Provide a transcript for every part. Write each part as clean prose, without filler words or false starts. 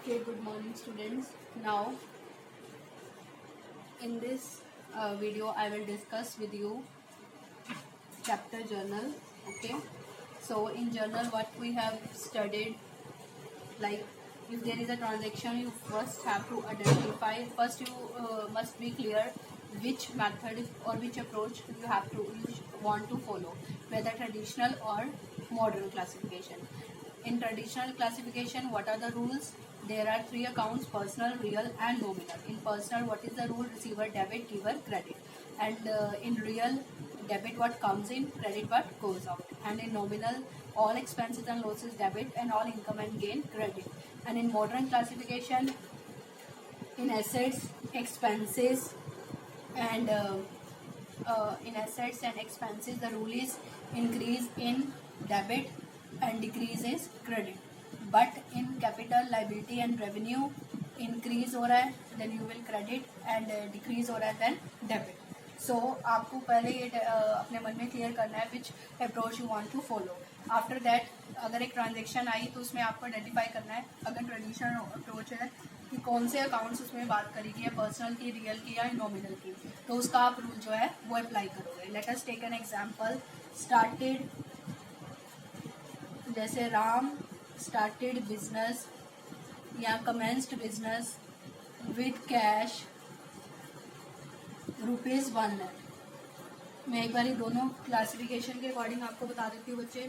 Okay, good morning students. Now in this video I will discuss with you chapter journal. Okay, so in journal what we have studied, like if there is a transaction you first have to identify, first you must be clear which method or which approach you want to follow, whether traditional or modern classification. In traditional classification, what are the rules? There are three accounts: personal, real and nominal. In personal, what is the rule? Receiver debit, giver credit. And in real, debit what comes in, credit what goes out. And in nominal, all expenses and losses debit and all income and gain credit. And in modern classification, in assets, expenses and in assets and expenses, the rule is increase in debit and decrease is credit. But in capital, liability and revenue, increase हो रहा है then you will credit and decrease हो रहा है then debit. So आपको पहले ये अपने मन में क्लियर करना है which approach you want to follow. After that, अगर एक ट्रांजेक्शन आई तो उसमें आपको आइडेंटिफाई करना है अगर ट्रेडिशनल अप्रोच है कि कौन से अकाउंट्स उसमें बात करेगी, या पर्सनल की, रियल की या नॉमिनल की, तो उसका आप रूल जो है वो अप्लाई करोगे. Let us take an example. Started, जैसे राम स्टार्टेड बिजनेस या commenced business with cash ₹1 lakh. मैं एक बार दोनों क्लासिफिकेशन के अकॉर्डिंग आपको बता देती हूँ बच्चे.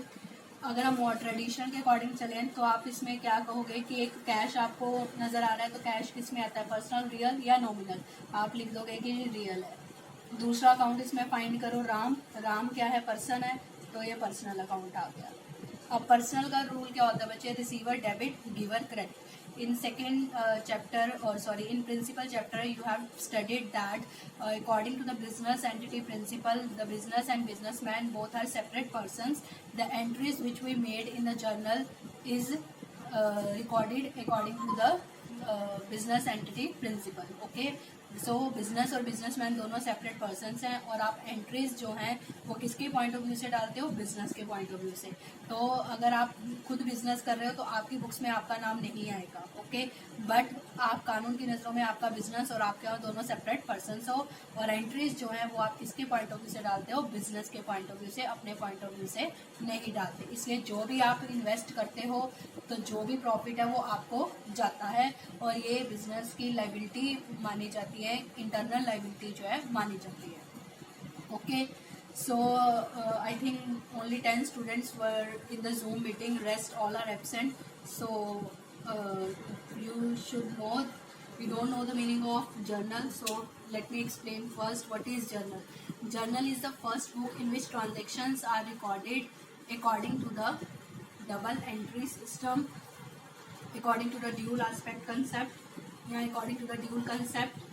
अगर हम ट्रेडिशनल के अकॉर्डिंग चलें तो आप इसमें क्या कहोगे कि एक कैश आपको नज़र आ रहा है, तो कैश किस में आता है, पर्सनल, रियल या नॉमिनल. आप लिख दोगे कि रियल है. दूसरा अकाउंट इसमें फाइंड करो, राम. राम क्या है, पर्सन है, तो ये पर्सनल अकाउंट आ गया. अब पर्सनल का रूल क्या होता है बच्चे, receiver debit, giver credit. In second chapter, or sorry, in principal chapter you have studied that according to the business entity principle, the business and businessman both are separate persons. The entries which we made in the journal is recorded according to the business entity principle. Okay, so business और businessman दोनों separate persons हैं, और आप entries जो हैं वो किसके point of view से डालते हो, बिजनेस के पॉइंट ऑफ व्यू से. तो अगर आप खुद बिजनेस कर रहे हो तो आपकी बुक्स में आपका नाम नहीं आएगा. ओके, बट आप कानून की नज़रों में आपका बिजनेस और आपके दोनों सेपरेट पर्सन्स हो, और एंट्रीज जो हैं वो आप किसके पॉइंट ऑफ व्यू से डालते हो, बिजनेस के पॉइंट ऑफ व्यू से, अपने पॉइंट ऑफ व्यू से नहीं डालते. इसलिए जो भी आप इन्वेस्ट करते हो तो जो भी प्रॉफिट है वो आपको जाता है, और ये बिजनेस की लाइबिलिटी मानी जाती है, इंटरनल लाइबिलिटी जो है मानी जाती है. Okay, so I think only 10 students were in the Zoom meeting, rest all are absent. So you should know, you don't know the meaning of journal, so let me explain first what is journal. Journal is the first book in which transactions are recorded according to the double entry system, according to the dual aspect concept, या according to the dual concept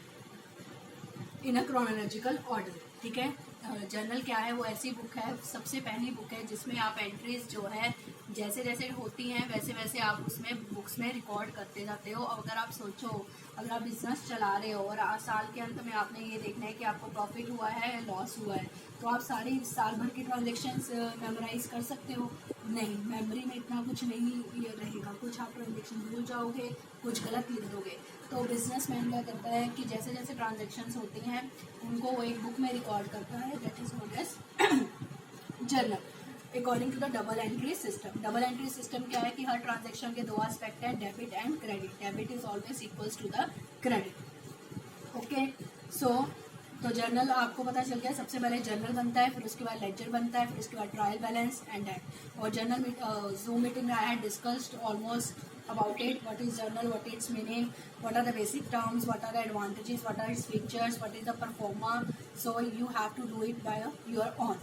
in a chronological order. ठीक है, journal क्या है, वो ऐसी book है, सबसे पहली बुक है जिसमें आप एंट्रीज जो है जैसे जैसे होती हैं वैसे वैसे आप उसमें बुक्स में रिकॉर्ड करते जाते हो. अब अगर आप सोचो, अगर आप बिजनेस चला रहे हो और साल के अंत में आपने ये देखना है कि आपको प्रॉफिट हुआ है, लॉस हुआ है, तो आप सारी साल भर की ट्रांजेक्शन्स मेमोराइज कर सकते हो? नहीं, मेमोरी में इतना कुछ नहीं ये रहेगा. कुछ आप ट्रांजेक्शन भूल जाओगे, कुछ गलत लिख दोगे. तो बिजनेसमैन क्या करता है कि जैसे जैसे ट्रांजेक्शन्स होती हैं उनको वो एक बुक में रिकॉर्ड करता है, that is known as journal, according to the double entry system. Double entry system क्या है कि हर ट्रांजेक्शन के दो एस्पेक्ट हैं, debit and credit. Debit is always equals to the credit. Okay, so तो जर्नल आपको पता चल गया. सबसे पहले जर्नल बनता है, फिर उसके बाद लेजर बनता है, फिर उसके बाद ट्रायल बैलेंस एंड दैट. और जर्नल जूम मीटिंग में I had discussed almost about it. What is journal, what is its meaning, what are the basic terms, what are the advantages, what are its features, what is the performa. So you have to do it by your own.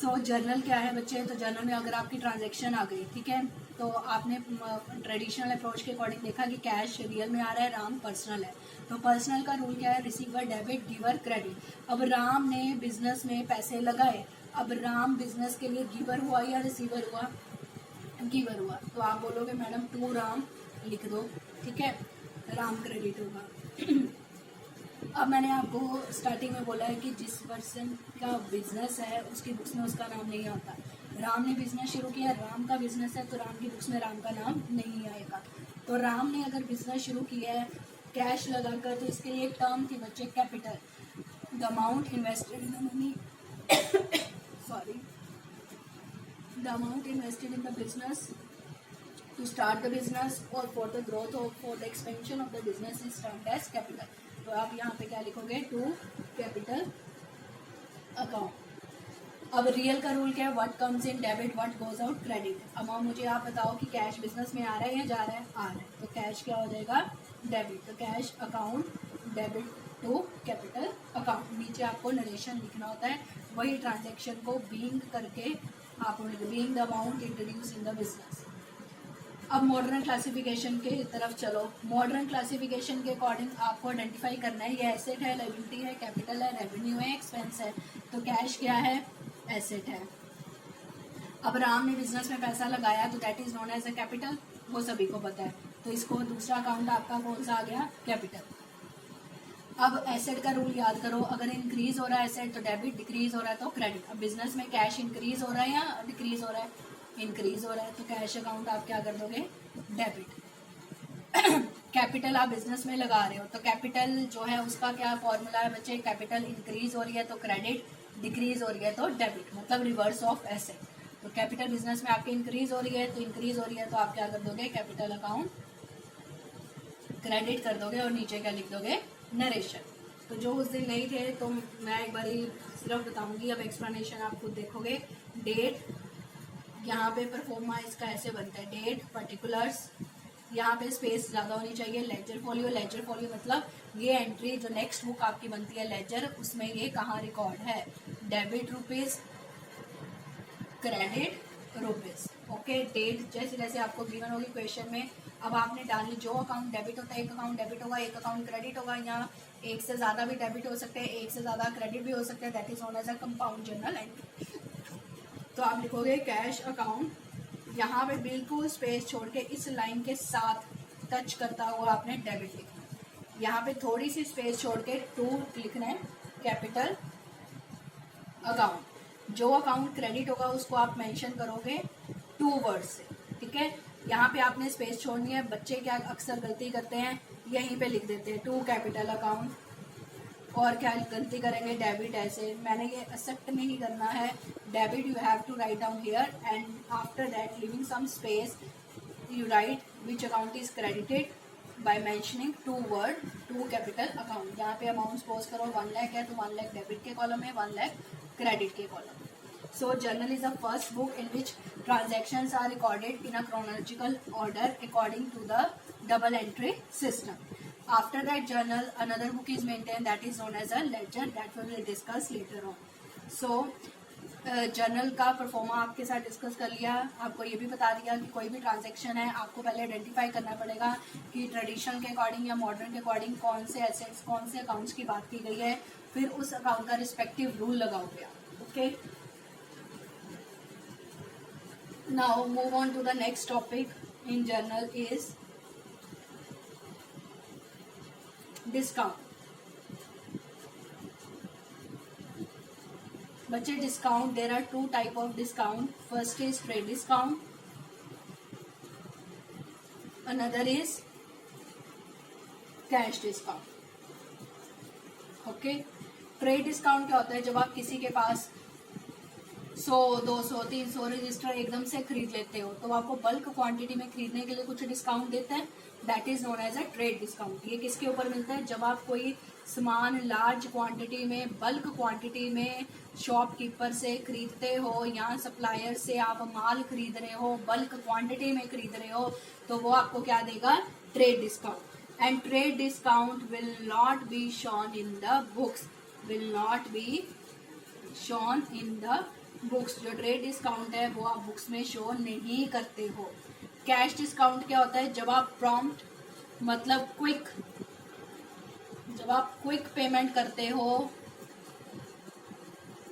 So journal क्या है बच्चे, तो journal में अगर आपकी transaction आ गई, ठीक है, तो आपने ट्रेडिशनल अप्रोच के अकॉर्डिंग देखा कि कैश रियल में आ रहा है, राम पर्सनल है, तो पर्सनल का रूल क्या है, रिसीवर डेबिट, गिवर क्रेडिट. अब राम ने बिजनेस में पैसे लगाए, अब राम बिजनेस के लिए गिवर हुआ या रिसीवर हुआ, गिवर हुआ. तो आप बोलोगे मैडम टू राम लिख दो, ठीक है, राम क्रेडिट होगा. अब मैंने आपको स्टार्टिंग में बोला है कि जिस पर्सन का बिजनेस है उसकी बुक्स में उसका नाम नहीं आता. राम ने बिजनेस शुरू किया, राम का बिजनेस है, तो राम की बुक्स में राम का नाम नहीं आएगा. तो राम ने अगर बिजनेस शुरू किया है कैश लगाकर, तो इसके लिए एक टर्म थी बच्चे, capital, the amount invested in the money sorry the amount invested in the business to start the business or for the growth or for the expansion of the business is termed as capital. तो आप यहाँ पे क्या लिखोगे, to capital account. अब real का rule क्या है, what comes in debit what goes out credit. अब मुझे आप बताओ कि कैश बिजनेस में आ रहा है या जा रहा है, आ रहा है, तो कैश क्या हो जाएगा, डेबिट। तो cash account debit to capital account. नीचे आपको नरेशन लिखना होता है, वही ट्रांजेक्शन को बीइंग करके आप being the amount introduce in the business. अब मॉडर्न क्लासिफिकेशन के तरफ चलो। मॉडर्न क्लासिफिकेशन के अकॉर्डिंग आपको आइडेंटिफाई करना है, ये एसेट है, लायबिलिटी है, कैपिटल है, रेवेन्यू है, एक्सपेंस है। तो कैश क्या है, एसेट है। अब राम ने बिजनेस में पैसा लगाया तो that is known as a capital, वो सभी को पता है। तो इसको दूसरा अकाउंट आपका कौन सा आ गया, कैपिटल। अब एसेट का रूल याद करो, अगर इंक्रीज हो रहा है एसेट तो डेबिट, डिक्रीज हो रहा है तो क्रेडिट। अब बिजनेस में कैश इंक्रीज हो रहा है या डिक्रीज हो रहा है, इंक्रीज हो रहा है, तो कैश अकाउंट आप क्या कर दोगे, डेबिट। कैपिटल आप बिजनेस में लगा रहे हो तो कैपिटल जो है उसका क्या फॉर्मूला है बच्चे, कैपिटल इंक्रीज हो रही है तो क्रेडिट, डिक्रीज हो रही है तो डेबिट, मतलब रिवर्स ऑफ एसेट। तो कैपिटल बिजनेस में आपकी इंक्रीज हो रही है तो इंक्रीज हो रही है तो आप क्या कर दोगे, कैपिटल अकाउंट क्रेडिट कर दोगे और नीचे क्या लिख दोगे, नरेशन। तो जो उस दिन नहीं थे तो मैं एक बार सिर्फ बताऊंगी, अब एक्सप्लेनेशन आप खुद देखोगे। डेट, यहाँ पे परफॉर्मा इसका ऐसे बनता है, डेट, पर्टिकुलर्स, यहाँ पे स्पेस ज़्यादा होनी चाहिए। लेजर फोलियो, लेजर फोलियो मतलब ये एंट्री जो नेक्स्ट बुक आपकी बनती है लेजर, उसमें ये कहाँ रिकॉर्ड है, debit rupees, credit rupees. Okay, date जैसे जैसे आपको गिवन होगी क्वेश्चन में, अब आपने डालनी, जो अकाउंट डेबिट होता है एक अकाउंट डेबिट होगा, एक अकाउंट क्रेडिट होगा, या एक से ज़्यादा भी डेबिट हो सकते हैं, एक से ज़्यादा क्रेडिट भी हो सकते हैं, that is known as a compound journal entry. तो आप लिखोगे कैश अकाउंट, यहाँ पे बिल्कुल स्पेस छोड़ के इस लाइन के साथ टच करता हुआ आपने डेबिट लिखना है। यहाँ पे थोड़ी सी स्पेस छोड़ के टू लिखना है, कैपिटल अकाउंट। जो अकाउंट क्रेडिट होगा उसको आप मेंशन करोगे टू वर्ड से, ठीक है। यहाँ पे आपने स्पेस छोड़नी है। बच्चे क्या अक्सर गलती करते हैं, यहीं पे लिख देते हैं टू कैपिटल अकाउंट, और क्या गलती करेंगे, डेबिट ऐसे। मैंने ये एक्सेप्ट नहीं करना है, debit you have to write down here and after that living some space you write which account is credited by mentioning to word to capital account. यहाँ पे अमाउंट सपोज करो 1 लाख है तो 1 लाख डेबिट के कॉलम है, 1 लाख क्रेडिट के column. So journal is the first book in which transactions are recorded in a chronological order according to the double entry system. After that journal, another book is maintained that is known as a ledger that we will discuss later on. So journal का pro forma आपके साथ discuss कर लिया, आपको ये भी बता दिया कि कोई भी ट्रांजैक्शन है आपको पहले आइडेंटिफाई करना पड़ेगा कि ट्रेडिशनल के अकॉर्डिंग या मॉडर्न के अकॉर्डिंग कौन से एसेट्स कौन से अकाउंट्स की बात की गई है, फिर उस अकाउंट का रिस्पेक्टिव रूल लगाओगे आप। Okay, now move on to the next topic in journal is discount. बच्चे discount, there are two type of discount. First is trade discount, another is cash discount. Okay, trade discount क्या होता है, जब आप किसी के पास 100, 200, 300 रजिस्टर एकदम से खरीद लेते हो तो आपको बल्क क्वांटिटी में खरीदने के लिए कुछ डिस्काउंट देते हैं, that is known as a trade discount. ये किसके ऊपर मिलता है, जब आप कोई सामान लार्ज क्वांटिटी में बल्क क्वांटिटी में शॉपकीपर से खरीदते हो या सप्लायर से आप माल खरीद रहे हो, बल्क क्वांटिटी में खरीद रहे हो, तो वो आपको क्या देगा, trade discount. And trade discount will not be shown in the books, will not be shown in the books. जो ट्रेड डिस्काउंट है वो आप बुक्स में शो नहीं करते हो। कैश डिस्काउंट क्या होता है, जब आप प्रॉम्प्ट मतलब क्विक, जब आप क्विक पेमेंट करते हो,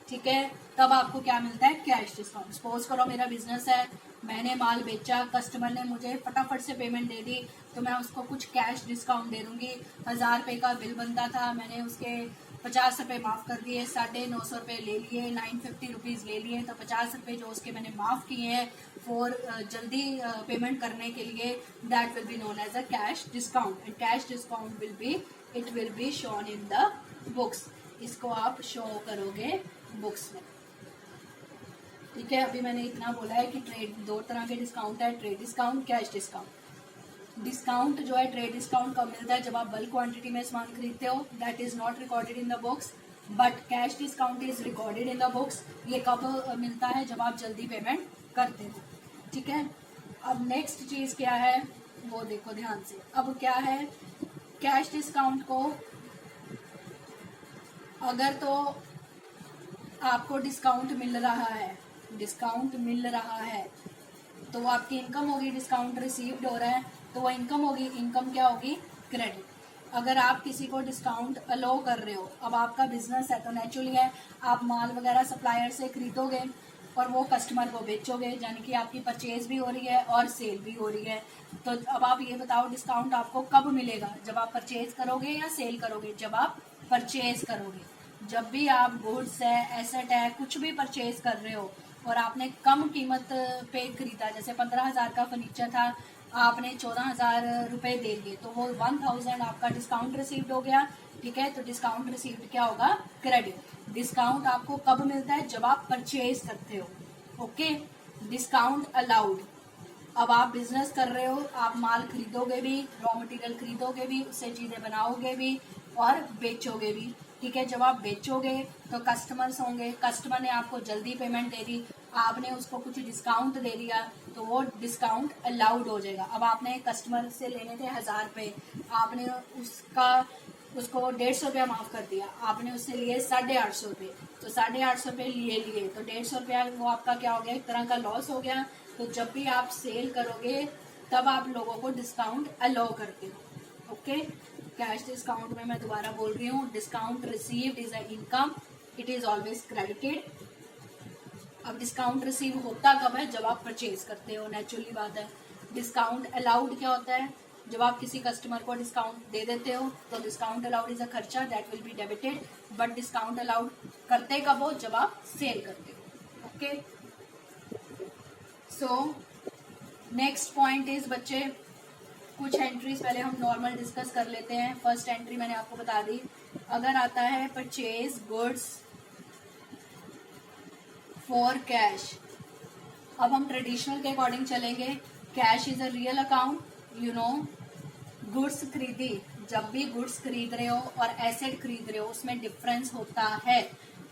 ठीक है, तब आपको क्या मिलता है, कैश डिस्काउंट। सपोज करो मेरा बिजनेस है, मैंने माल बेचा, कस्टमर ने मुझे फटाफट से पेमेंट दे दी तो मैं उसको कुछ कैश डिस्काउंट दे दूंगी। 1000 रुपये का बिल बनता था, मैंने उसके 50 रुपये माफ़ कर दिए, 950 रुपये ले लिए, 950 रुपीज़ ले लिए, तो 50 रुपये जो उसके मैंने माफ़ किए हैं फॉर जल्दी पेमेंट करने के लिए, that will be known as a cash discount, and cash discount will be shown in the books. इसको आप शो करोगे बुक्स में, ठीक है। अभी मैंने इतना बोला है कि ट्रेड, दो तरह के डिस्काउंट है, trade discount, cash discount. Discount जो है ट्रेड डिस्काउंट कब मिलता है, जब आप बल्क क्वांटिटी में सामान खरीदते हो, that is not recorded in the books, but cash discount is recorded in the books. ये कब मिलता है, जब आप जल्दी पेमेंट करते हो, ठीक है। अब नेक्स्ट चीज क्या है वो देखो ध्यान से। अब क्या है, कैश डिस्काउंट को अगर तो आपको डिस्काउंट मिल रहा है, डिस्काउंट मिल रहा है तो वो आपकी इनकम होगी। डिस्काउंट रिसीव्ड हो रहा है तो वो इनकम होगी। इनकम क्या होगी, क्रेडिट। अगर आप किसी को डिस्काउंट अलो कर रहे हो, अब आपका बिजनेस है तो नेचुरली है आप माल वगैरह सप्लायर से खरीदोगे और वो कस्टमर को बेचोगे, यानी कि आपकी परचेज भी हो रही है और सेल भी हो रही है। तो अब आप ये बताओ डिस्काउंट आपको कब मिलेगा, जब आप परचेज करोगे या सेल करोगे, जब आप परचेज करोगे। जब भी आप गुड्स है, एसेट है, कुछ भी परचेज कर रहे हो और आपने कम कीमत पे खरीदा, जैसे 15,000 का फर्नीचर था, आपने 14,000 रुपए दे दिए, तो वो 1,000 आपका डिस्काउंट रिसीव्ड हो गया, ठीक है। तो डिस्काउंट रिसीव्ड क्या होगा, क्रेडिट। डिस्काउंट आपको कब मिलता है, जब आप परचेज करते हो, ओके। डिस्काउंट अलाउड, अब आप बिजनेस कर रहे हो, आप माल खरीदोगे भी, रॉ मटेरियल खरीदोगे भी, उससे चीजें बनाओगे भी और बेचोगे भी, ठीक है। जब आप बेचोगे तो कस्टमर्स होंगे, कस्टमर ने आपको जल्दी पेमेंट दे दी, आपने उसको कुछ डिस्काउंट दे दिया, तो वो डिस्काउंट अलाउड हो जाएगा। अब आपने कस्टमर से लेने थे 1,000 रुपये, आपने उसको 150 रुपया माफ कर दिया, आपने उससे लिए 850 रुपये, तो 850 रुपये लिए तो 150 रुपया वो आपका क्या हो गया, एक तरह का लॉस हो गया। तो जब भी आप सेल करोगे तब आप लोगों को डिस्काउंट अलाउ करते हो, ओके। कैश डिस्काउंट में मैं दोबारा बोल रही हूँ, discount received is a income, it is always credited. अब डिस्काउंट रिसीव होता कब है, जब आप परचेज करते हो, नेचुरली बात है। डिस्काउंट अलाउड क्या होता है, जब आप किसी कस्टमर को डिस्काउंट दे देते हो, तो डिस्काउंट अलाउड इज अ खर्चा, that will be debited. But discount allowed करते कब हो, जब आप सेल करते हो, okay. So next point is बच्चे, कुछ एंट्रीज पहले हम नॉर्मल डिस्कस कर लेते हैं। फर्स्ट एंट्री मैंने आपको बता दी, अगर आता है परचेज गुड्स फॉर कैश। अब हम ट्रेडिशनल के अकॉर्डिंग चलेंगे। Cash is a real account, you know. Goods खरीदी, जब भी गुड्स खरीद रहे हो और एसेट खरीद रहे हो उसमें डिफरेंस होता है।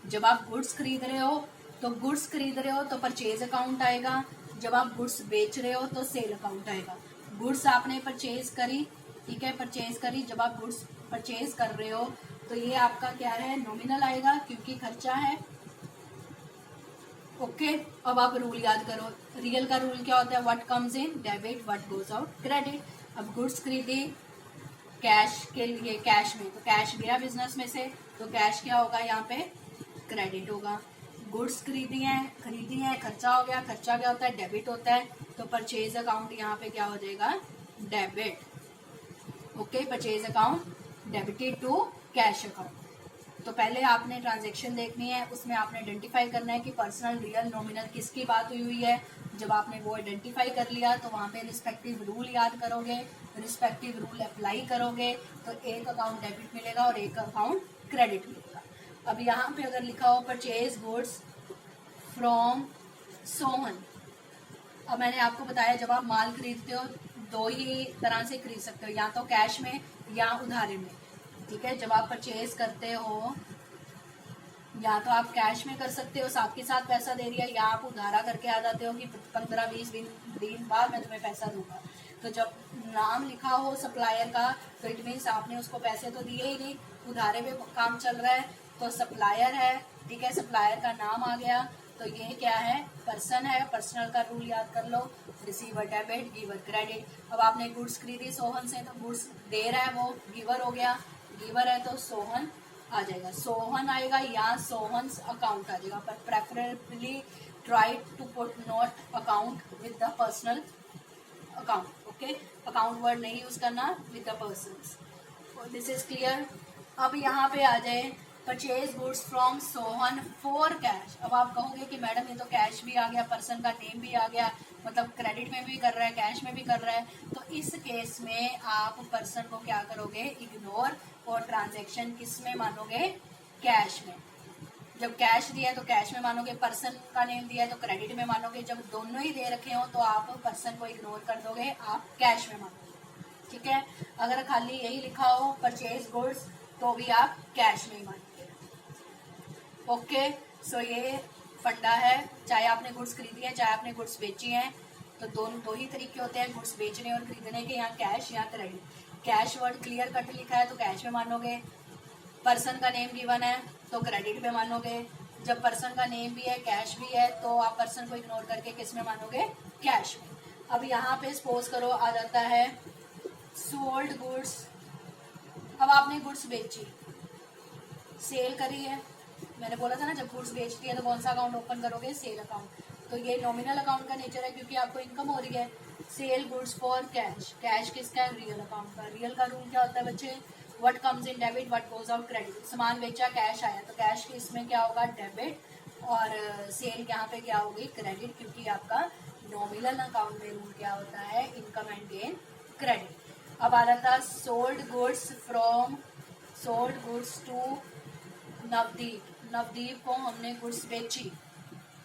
जब आप गुड्स खरीद रहे हो तो परचेज अकाउंट आएगा, जब आप गुड्स बेच रहे हो तो सेल अकाउंट आएगा। गुड्स आपने परचेज करी, ठीक है, परचेज करी, जब आप गुड्स परचेज कर रहे हो तो ये आपका क्या है, नॉमिनल आएगा क्योंकि खर्चा है, ओके। अब आप रूल याद करो, रियल का रूल क्या होता है, what comes in debit, what goes out credit. अब गुड्स खरीदी कैश के लिए, कैश में, तो कैश गया बिजनेस में से, तो कैश क्या होगा यहाँ पे, क्रेडिट होगा। गुड्स खरीदी है, खर्चा हो गया, खर्चा क्या होता है, डेबिट होता है, तो परचेज अकाउंट यहाँ पे क्या हो जाएगा, debit, okay. Purchase account debited to cash account. तो पहले आपने ट्रांजैक्शन देखनी है, उसमें आपने आइडेंटिफाई करना है कि पर्सनल, रियल, नॉमिनल किसकी बात हुई है। जब आपने वो आइडेंटिफाई कर लिया तो वहाँ पे रिस्पेक्टिव रूल याद करोगे, रिस्पेक्टिव रूल अप्लाई करोगे, तो एक अकाउंट डेबिट मिलेगा और एक अकाउंट क्रेडिट मिलेगा। अब यहाँ पे अगर लिखा हो परचेज गुड्स फ्रॉम सोहन, अब मैंने आपको बताया जब आप माल खरीदते हो दो ही तरह से खरीद सकते हो, या तो कैश में या उधारे में, ठीक है। जब आप परचेज करते हो या तो आप कैश में कर सकते हो, साथ के साथ पैसा दे दिया, या आप उधारा करके आ जाते हो कि 15-20 दिन बाद मैं तुम्हें पैसा दूंगा। तो जब नाम लिखा हो सप्लायर का तो इट मीन्स आपने उसको पैसे तो दिए ही नहीं, उधारे पे काम चल रहा है, तो सप्लायर है, ठीक है, सप्लायर का नाम आ गया। तो ये क्या है, पर्सन है, पर्सनल का रूल याद कर लो, रिसीवर डेबिट, गिवर क्रेडिट। अब आपने गुड्स खरीदी सोहन से, तो गुड्स दे रहा है वो गिवर हो गया, गिवर है तो सोहन आ जाएगा, सोहन आएगा या सोहन्स अकाउंट आ जाएगा, पर preferably try to put not account with the personal account, okay. Account word नहीं यूज करना with the person, this is clear. अब यहाँ पे आ जाए purchase goods from Sohan for cash. अब आप कहोगे कि मैडम ये तो कैश भी आ गया, पर्सन का नेम भी आ गया, मतलब क्रेडिट में भी कर रहा है, कैश में भी कर रहा है, तो इस केस में आप पर्सन को क्या करोगे, इग्नोर, और ट्रांजैक्शन किस में मानोगे, कैश में। जब कैश दिया है तो कैश में मानोगे, पर्सन का नेम दिया है तो क्रेडिट में मानोगे, जब दोनों ही दे रखे हो तो आप पर्सन को इग्नोर कर दोगे, आप कैश में मानोगे। ठीक है, अगर खाली यही लिखा हो परचेज गुड्स तो भी आप कैश में ही मानोगे। ओके, सो ये फंडा है, चाहे आपने गुड्स खरीदी है चाहे आपने गुड्स बेची हैं, तो दोनों दो ही तरीके होते हैं गुड्स बेचने और खरीदने के, यहाँ कैश या credit. Cash word clear cut लिखा है तो कैश में मानोगे, पर्सन का नेम गिवन है तो क्रेडिट में मानोगे, जब पर्सन का नेम भी है कैश भी है तो आप पर्सन को इग्नोर करके किस में मानोगे, कैश में। अब यहाँ पे सपोज करो आ जाता है सोल्ड गुड्स। अब आपने गुड्स बेची, सेल करी है, मैंने बोला था ना जब गुड्स बेचती है तो कौन सा अकाउंट ओपन करोगे, सेल अकाउंट। तो ये नॉमिनल अकाउंट का नेचर है क्योंकि आपको इनकम हो रही है। Sell goods for cash, cash किसका है, रियल अकाउंट का। रियल का रूल क्या होता है बच्चे, what comes in debit what goes out credit. सामान बेचा कैश आया तो कैश के इसमें क्या होगा, डेबिट, और सेल यहाँ पे क्या होगी, क्रेडिट, क्योंकि आपका नॉमिनल अकाउंट में रूल क्या होता है, इनकम एंड गेन क्रेडिट। अब आ रहा था sold goods from, sold goods to Navdeep. Navdeep को हमने गुड्स बेची,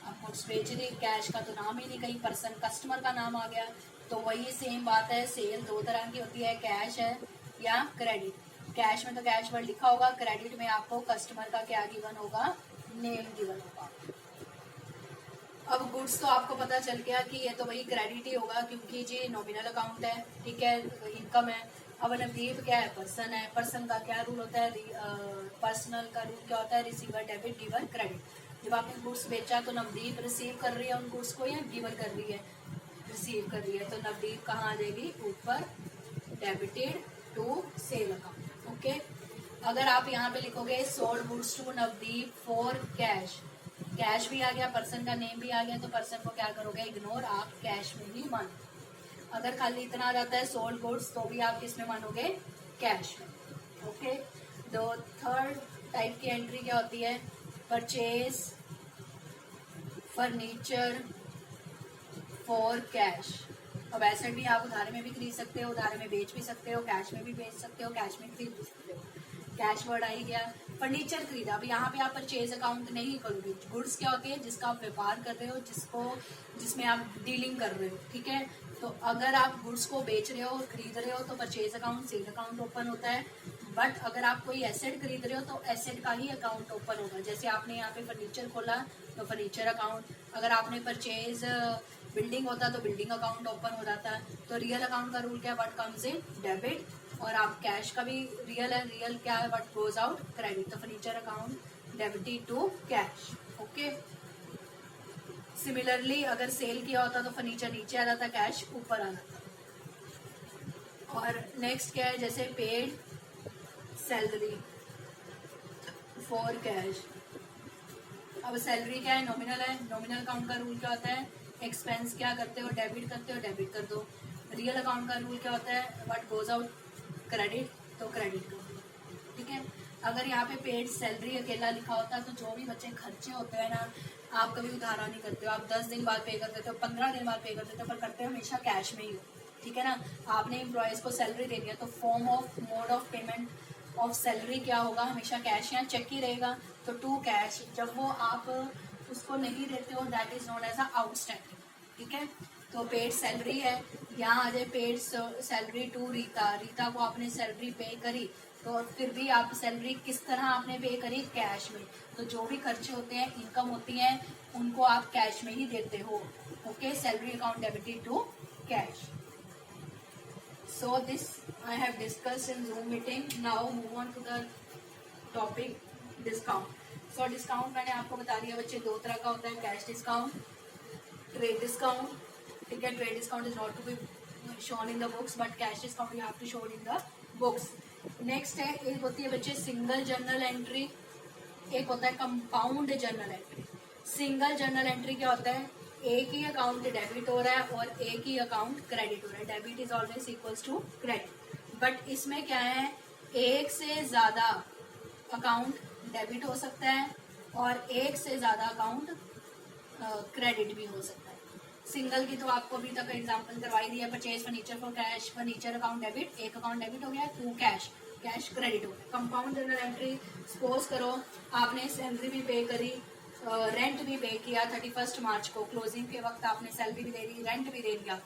अब गुड्स बेच दी, कैश का तो नाम ही नहीं, कहीं पर्सन कस्टमर का नाम आ गया, तो वही सेम बात है। सेल दो तरह की होती है, कैश है या क्रेडिट। कैश में तो कैश वर्ड लिखा होगा, क्रेडिट में आपको कस्टमर का क्या गिवन होगा, नेम गिवन होगा। अब गुड्स तो आपको पता चल गया कि ये तो वही क्रेडिट ही होगा क्योंकि जी नॉमिनल अकाउंट है, ठीक है, इनकम है। अब नवदीप क्या है, पर्सन है, पर्सन का क्या रूल होता है, पर्सनल का रूल क्या होता है, रिसीवर डेबिट गिवर क्रेडिट। जब आपने गुड्स बेचा तो नवदीप रिसीव कर रही है उन गुड्स को या गिवर कर रही है, रिसीव कर रही है, तो नवदीप कहाँ आ जाएगी, ऊपर, debited to sale account. Okay, अगर आप यहाँ पे लिखोगे sold goods to Navdeep for cash, cash भी आ गया, पर्सन का नेम भी आ गया, तो पर्सन को क्या करोगे, इग्नोर, आप कैश में ही मानोगे। अगर खाली इतना आ जाता है सोल्ड गुड्स तो भी आप किस में मानोगे, कैश में। ओके, तो थर्ड टाइप की एंट्री क्या होती है, परचेज फर्नीचर फॉर कैश। अब एसेट भी आप उधारे में भी खरीद सकते हो, उधारे में बेच भी सकते हो, कैश में भी बेच सकते हो, कैश में खरीद भी सकते हो। कैश वर्ड आई गया, फर्नीचर खरीदा, अब यहाँ पे आप परचेज अकाउंट नहीं करोगे। गुड्स क्या होती है, जिसका आप व्यापार कर रहे हो, जिसमें आप डीलिंग कर रहे हो, ठीक है। तो अगर आप गुड्स को बेच रहे हो, खरीद रहे हो, तो purchase account, sale account open होता है। बट अगर आप कोई एसेट खरीद रहे हो तो एसेट का ही अकाउंट ओपन होगा। जैसे आपने यहाँ पे फर्नीचर खोला तो फर्नीचर अकाउंट, अगर आपने परचेज बिल्डिंग होता तो बिल्डिंग अकाउंट ओपन हो जाता है। तो रियल अकाउंट का रूल क्या है, व्हाट कम्स इन डेबिट, और आप कैश का भी रियल है, रियल क्या है, व्हाट गोज आउट क्रेडिट। तो furniture account debited to cash. Okay, similarly अगर सेल किया होता तो फर्नीचर नीचे आ जाता, कैश ऊपर आ जाता। और नेक्स्ट क्या है, जैसे पेड सैलरी फॉर कैश। अब सैलरी क्या है, नॉमिनल है, नॉमिनल अकाउंट का रूल क्या होता है, एक्सपेंस क्या करते हो, डेबिट करते हो, डेबिट कर दो। रियल अकाउंट का रूल क्या होता है, व्हाट गोज आउट क्रेडिट, तो क्रेडिट कर दो, ठीक है। अगर यहाँ पे पेड सैलरी अकेला लिखा होता है तो जो भी बच्चे खर्चे होते हैं ना, आप कभी उधारा नहीं करते हो, आप 10 दिन बाद पे कर देते हो, 15 दिन बाद पे कर देते हो, पर करते हो हमेशा कैश में ही हो, ठीक है ना। आपने एम्प्लॉयज को सैलरी दे दिया तो form of mode of payment of salary क्या होगा, हमेशा कैश या चेक ही रहेगा। तो टू कैश, जब वो आप उसको नहीं देते हो that is known as a outstanding, ठीक है। तो पेड सैलरी है, यहाँ आ जाए paid salary to Rita, Rita को आपने सैलरी पे करी, तो फिर भी आप सैलरी किस तरह आपने पे करी, कैश में। तो जो भी खर्चे होते हैं, इनकम होती है, उनको आप कैश में ही देते हो। Okay, salary account debited to cash. So this I have discussed in Zoom meeting. Now move on to the topic discount. So discount मैंने आपको बता दिया बच्चे, दो तरह का होता है, कैश डिस्काउंट, ट्रेड डिस्काउंट, ठीक है। Trade discount is not to be shown in the books but cash discount you have to show in the books. Next है, एक होती है बच्चे सिंगल जर्नल एंट्री, एक होता है compound journal entry. Single journal entry क्या होता है, एक ही अकाउंट डेबिट हो रहा है और एक ही अकाउंट क्रेडिट हो रहा है, debit is always equals to credit. But इसमें क्या है, एक से ज्यादा अकाउंट डेबिट हो सकता है और एक से ज्यादा अकाउंट क्रेडिट भी हो सकता है, सिंगल की तो आपको अभी तक एग्जांपल करवाई दी है, purchase furniture for cash, furniture account debit, एक अकाउंट डेबिट हो गया, 2 कैश, कैश क्रेडिट हो गया। कंपाउंड जर्नल एंट्री, सपोज करो आपने सैलरी भी पे करी, रेंट भी पे किया 31 मार्च को, क्लोजिंग के वक्त आपने सैलरी भी दे दी, रेंट भी दे दिया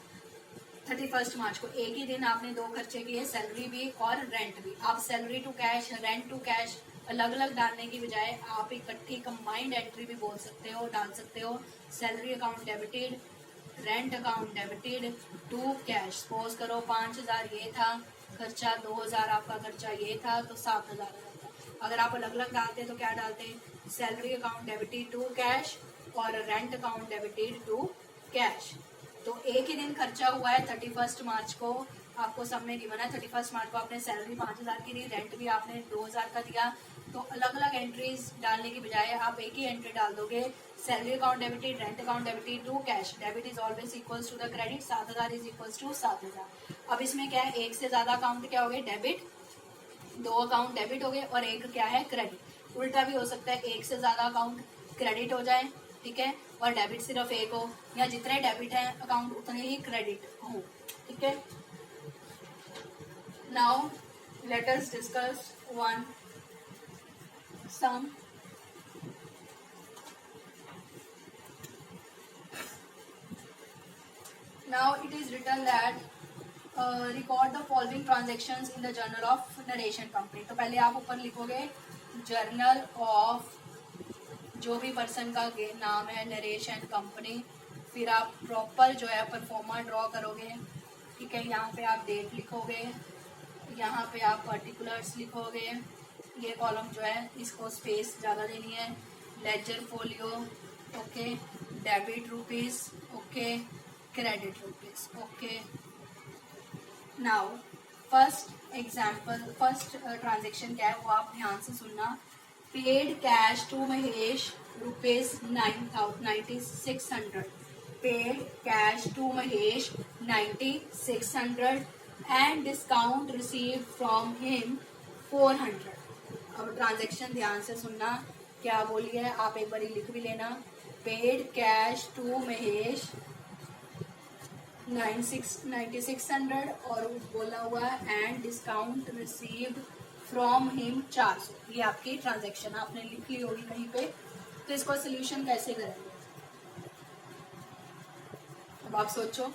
31 मार्च को, एक ही दिन आपने 2 खर्चे किए, सैलरी भी और रेंट भी। आप salary to cash, rent to cash अलग अलग डालने की बजाय आप इकट्ठी कंबाइंड एंट्री भी बोल सकते हो, डाल सकते हो। Salary account debited, rent account debited to cash. Suppose करो 5000 ये था खर्चा, 2000 आपका खर्चा ये था, तो 7000 था। अगर आप अलग अलग डालते तो क्या डालते, salary account debited to cash और rent account debited to cash. तो एक ही दिन खर्चा हुआ है 31 मार्च को, आपको सब में गिवन है 31 मार्च को आपने सैलरी 5000 की दी, रेंट भी आपने 2000 का दिया। तो अलग अलग एंट्रीज डालने की बजाय आप एक ही एंट्री डाल दोगे, salary account debited, rent account debited to cash, debit is always equals to the credit, 7000 is equals to 7000। अब इसमें क्या है, एक से ज्यादा अकाउंट क्या हो गए डेबिट, 2 अकाउंट डेबिट हो गए और एक क्या है क्रेडिट। उल्टा भी हो सकता है, एक से ज्यादा अकाउंट क्रेडिट हो जाए, ठीक है, और डेबिट सिर्फ एक हो, या जितने डेबिट है अकाउंट उतने ही क्रेडिट हो, ठीक है। Now let us discuss one sum. Now it is written that record the following transactions in the journal of narration company। तो पहले आप ऊपर लिखोगे जर्नल ऑफ जो भी पर्सन का नाम है, नरेशन कंपनी, फिर आप प्रॉपर जो है परफॉर्मा ड्रॉ करोगे, ठीक है। यहाँ पे आप डेट लिखोगे, यहाँ पे आप पर्टिकुलर्स लिखोगे, ये कॉलम जो है इसको स्पेस ज़्यादा देनी है, ledger folio, okay, debit rupees, okay, credit rupees, okay. Now first example, first transaction क्या है वो आप ध्यान से सुनना। Paid cash to Mahesh rupees 9600, paid cash to Mahesh 9600 and discount receive from him 400। अब ट्रांजेक्शन ध्यान से सुनना, क्या बोली है आप एक बार लिख भी लेना। पेड कैश टू महेश 9600 और बोला हुआ and discount received from him 400। ये आपकी ट्रांजैक्शन आपने लिख ली होगी कहीं पे। तो इसको सोल्यूशन कैसे करेंगे, अब आप सोचो।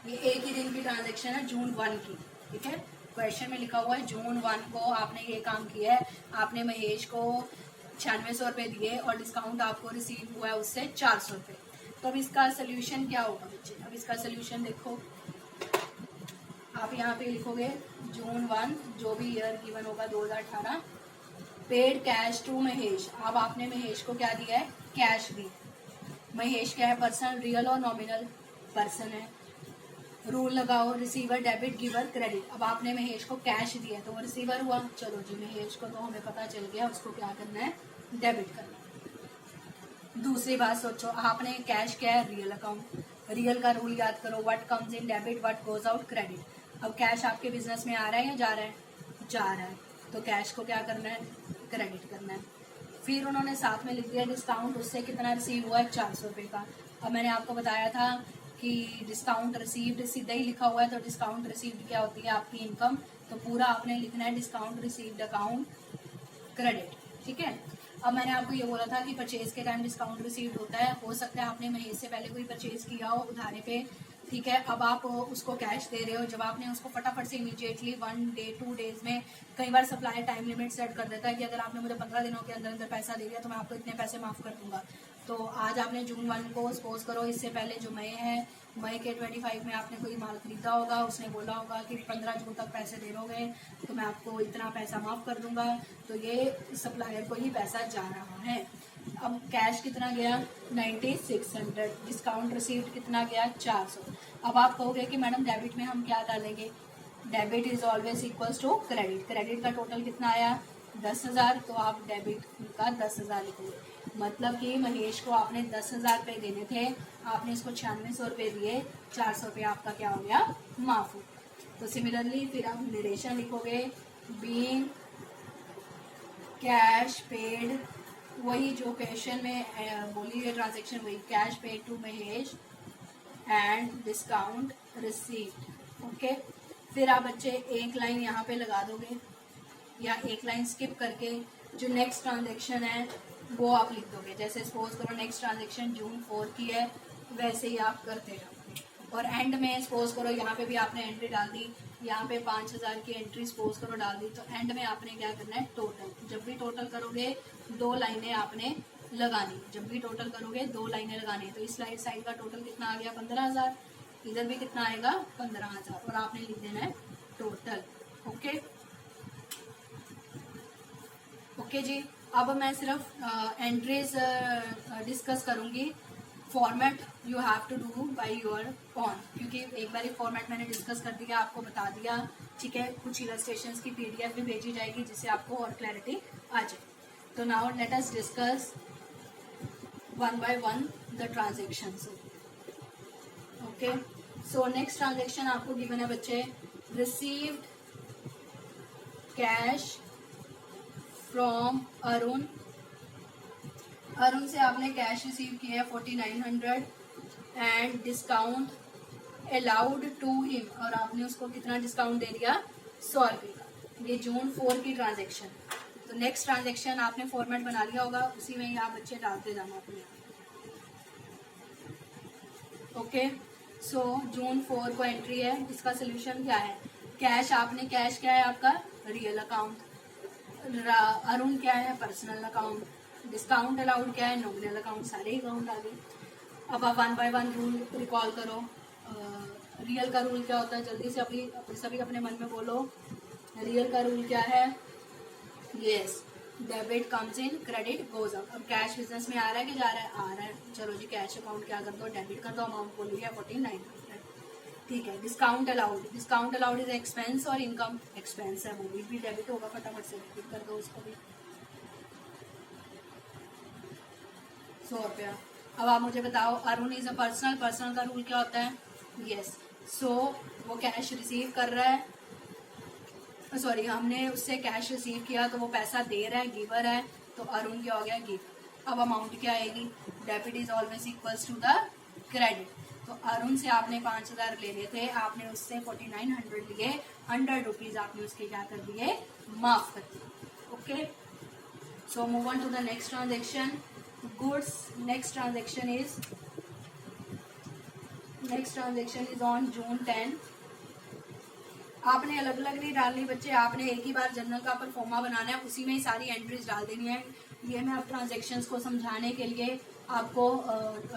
ये एक ही दिन की ट्रांजैक्शन है, जून 1 की, ठीक है। क्वेश्चन में लिखा हुआ है जून 1 को आपने ये काम किया है, आपने महेश को 9600 रुपये दिए और डिस्काउंट आपको रिसीव हुआ है उससे 400 रुपये। तो अब इसका सोल्यूशन क्या होगा बच्चे, अब इसका सोल्यूशन देखो, आप यहाँ पे लिखोगे जून 1 जो भी ईयर गिवन होगा 2018, पेड कैश टू महेश। अब आपने महेश को क्या दिया है, कैश दी। महेश क्या है, पर्सन, रियल और नॉमिनल पर्सन है। रूल लगाओ, रिसीवर डेबिट, गिवर क्रेडिट। अब आपने महेश को कैश दिया तो वो रिसीवर हुआ, चलो जी महेश को तो हमें पता चल गया उसको क्या करना है, डेबिट करना है। दूसरी बात सोचो, आपने कैश क्या है, रियल अकाउंट, रियल का रूल याद करो, what comes in debit what goes out credit. अब कैश आपके बिजनेस में आ रहा है या जा रहा है, जा रहा है, तो कैश को क्या करना है, क्रेडिट करना है। फिर उन्होंने साथ में लिख दिया डिस्काउंट, उससे कितना रिसीव हुआ है, 400 रुपये का। अब मैंने आपको बताया था कि डिस्काउंट रिसीव्ड सीधा ही लिखा हुआ है, तो डिस्काउंट रिसीव्ड क्या होती है, आपकी इनकम। तो पूरा आपने लिखना है डिस्काउंट रिसीव्ड अकाउंट क्रेडिट, ठीक है। अब मैंने आपको ये बोला था कि परचेज के टाइम डिस्काउंट रिसीव्ड होता है, हो सकता है आपने महीने से पहले कोई परचेज किया हो उधारे पे, ठीक है। अब आप उसको कैश दे रहे हो, जब आपने उसको फटाफट से इमीडिएटली 1 डे 2 डेज में, कई बार सप्लायर टाइम लिमिट सेट कर देता है कि अगर आपने मुझे 15 दिनों के अंदर अंदर पैसा दे दिया तो मैं आपको इतने पैसे माफ कर दूंगा। तो आज आपने जून 1 को सपोज करो, इससे पहले जो मई है, मई के 25 में आपने कोई माल खरीदा होगा, उसने बोला होगा कि 15 जून तक पैसे दे दोगे तो मैं आपको इतना पैसा माफ कर दूंगा, तो ये सप्लायर को ही पैसा जा रहा है। अब कैश कितना गया 9600, डिस्काउंट रिसीव्ड कितना गया 400। अब आप कहोगे कि मैडम डेबिट में हम क्या डालेंगे, debit is always equals to credit, credit का टोटल कितना आया 10,000, तो आप डेबिट का 10,000 लिखोगे। मतलब कि महेश को आपने 10,000 रुपये देने थे, आपने इसको 9600 रुपये दिए, 400 रुपये आपका क्या हो गया, माफ हो गया। तो सिमिलरली फिर आप नरेशन लिखोगे, बीइंग कैश पेड, वही जो क्वेश्चन में बोली है ट्रांजेक्शन, वही cash paid to Mahesh and discount received. Okay, फिर आप बच्चे एक लाइन यहाँ पे लगा दोगे या एक लाइन स्किप करके जो नेक्स्ट ट्रांजेक्शन है वो आप लिख दोगे। जैसे सपोज करो नेक्स्ट ट्रांजेक्शन जून 4 की है, वैसे ही आप करते रहो। और एंड में सपोज करो यहाँ पे भी आपने एंट्री डाल दी, यहाँ पे 5000 की एंट्री सपोज करो डाल दी, तो एंड में आपने क्या करना है, टोटल। जब भी टोटल करोगे 2 लाइनें आपने लगानी, जब भी टोटल करोगे 2 लाइनें लगानी। तो इस साइड का टोटल कितना आ गया, 15000, इधर भी कितना आएगा 15000, और आपने लिख देना है टोटल। ओके ओके जी, अब मैं सिर्फ एंट्रीज डिस्कस करूंगी। Format you have to do by your own, क्योंकि एक बार फॉर्मेट मैंने डिस्कस कर दिया, आपको बता दिया, ठीक है। कुछ इलस्ट्रेशंस की पीडीएफ भी भेजी जाएगी जिससे आपको और क्लैरिटी आ जाए। तो now let us discuss one by one the transactions. Okay, so next transaction आपको गिवन है बच्चे, received cash from Arun. Arun से आपने कैश रिसीव किया है 4900 and discount allowed to him, और आपने उसको कितना डिस्काउंट दे दिया, 100 रुपये का। ये जून 4 की ट्रांजेक्शन। तो नेक्स्ट ट्रांजेक्शन आपने फॉर्मेट बना लिया होगा, उसी में ही आप बच्चे डालते जाना अपने। ओके, सो जून 4 को एंट्री है, इसका सोल्यूशन क्या है, कैश आपने, कैश क्या है आपका रियल अकाउंट, अरुण क्या है पर्सनल अकाउंट, डिस्काउंट अलाउड क्या है नॉमिनल अकाउंट, सारे ही अकाउंट आ गए। अब आप 1 बाय 1 रूल रिकॉल करो। रियल का रूल क्या होता है, जल्दी से सभी अपने मन में बोलो। रियल का रूल क्या है, yes, debit comes in credit goes out. अब कैश बिजनेस में आ रहा है कि जा रहा है, आ रहा है, चलो जी कैश अकाउंट क्या कर दो, डेबिट कर दो, अमाउंट बोल दिया 4900, ठीक है। Discount allowed, discount allowed is expense और इनकम, एक्सपेंस है वो भी डेबिट होगा, फटाफट से डेबिट कर दो उसको भी 100 रुपया। अब आप मुझे बताओ, Arun is a personal, personal का रूल क्या होता है, यस, सो वो कैश रिसीव कर रहा है, सॉरी हमने उससे कैश रिसीव किया तो वो पैसा दे रहा है, गिवर है, तो अरुण क्या हो गया, गिवर। अब अमाउंट क्या आएगी, debit is always equals to the credit. तो अरुण से आपने 5000 ले लिए थे, आपने उससे 4900 लिए, 100 रुपीज आपने उसके क्या कर दिए, माफ कर दिए। Okay, so move on to the next transaction, goods. Next transaction is on June 10। आपने अलग अलग नहीं डालनी बच्चे, आपने एक ही बार जनरल का परफॉर्मा बनाना है, उसी में ही सारी एंट्रीज डाल देनी है। ये मैं अब ट्रांजेक्शन्स को समझाने के लिए आपको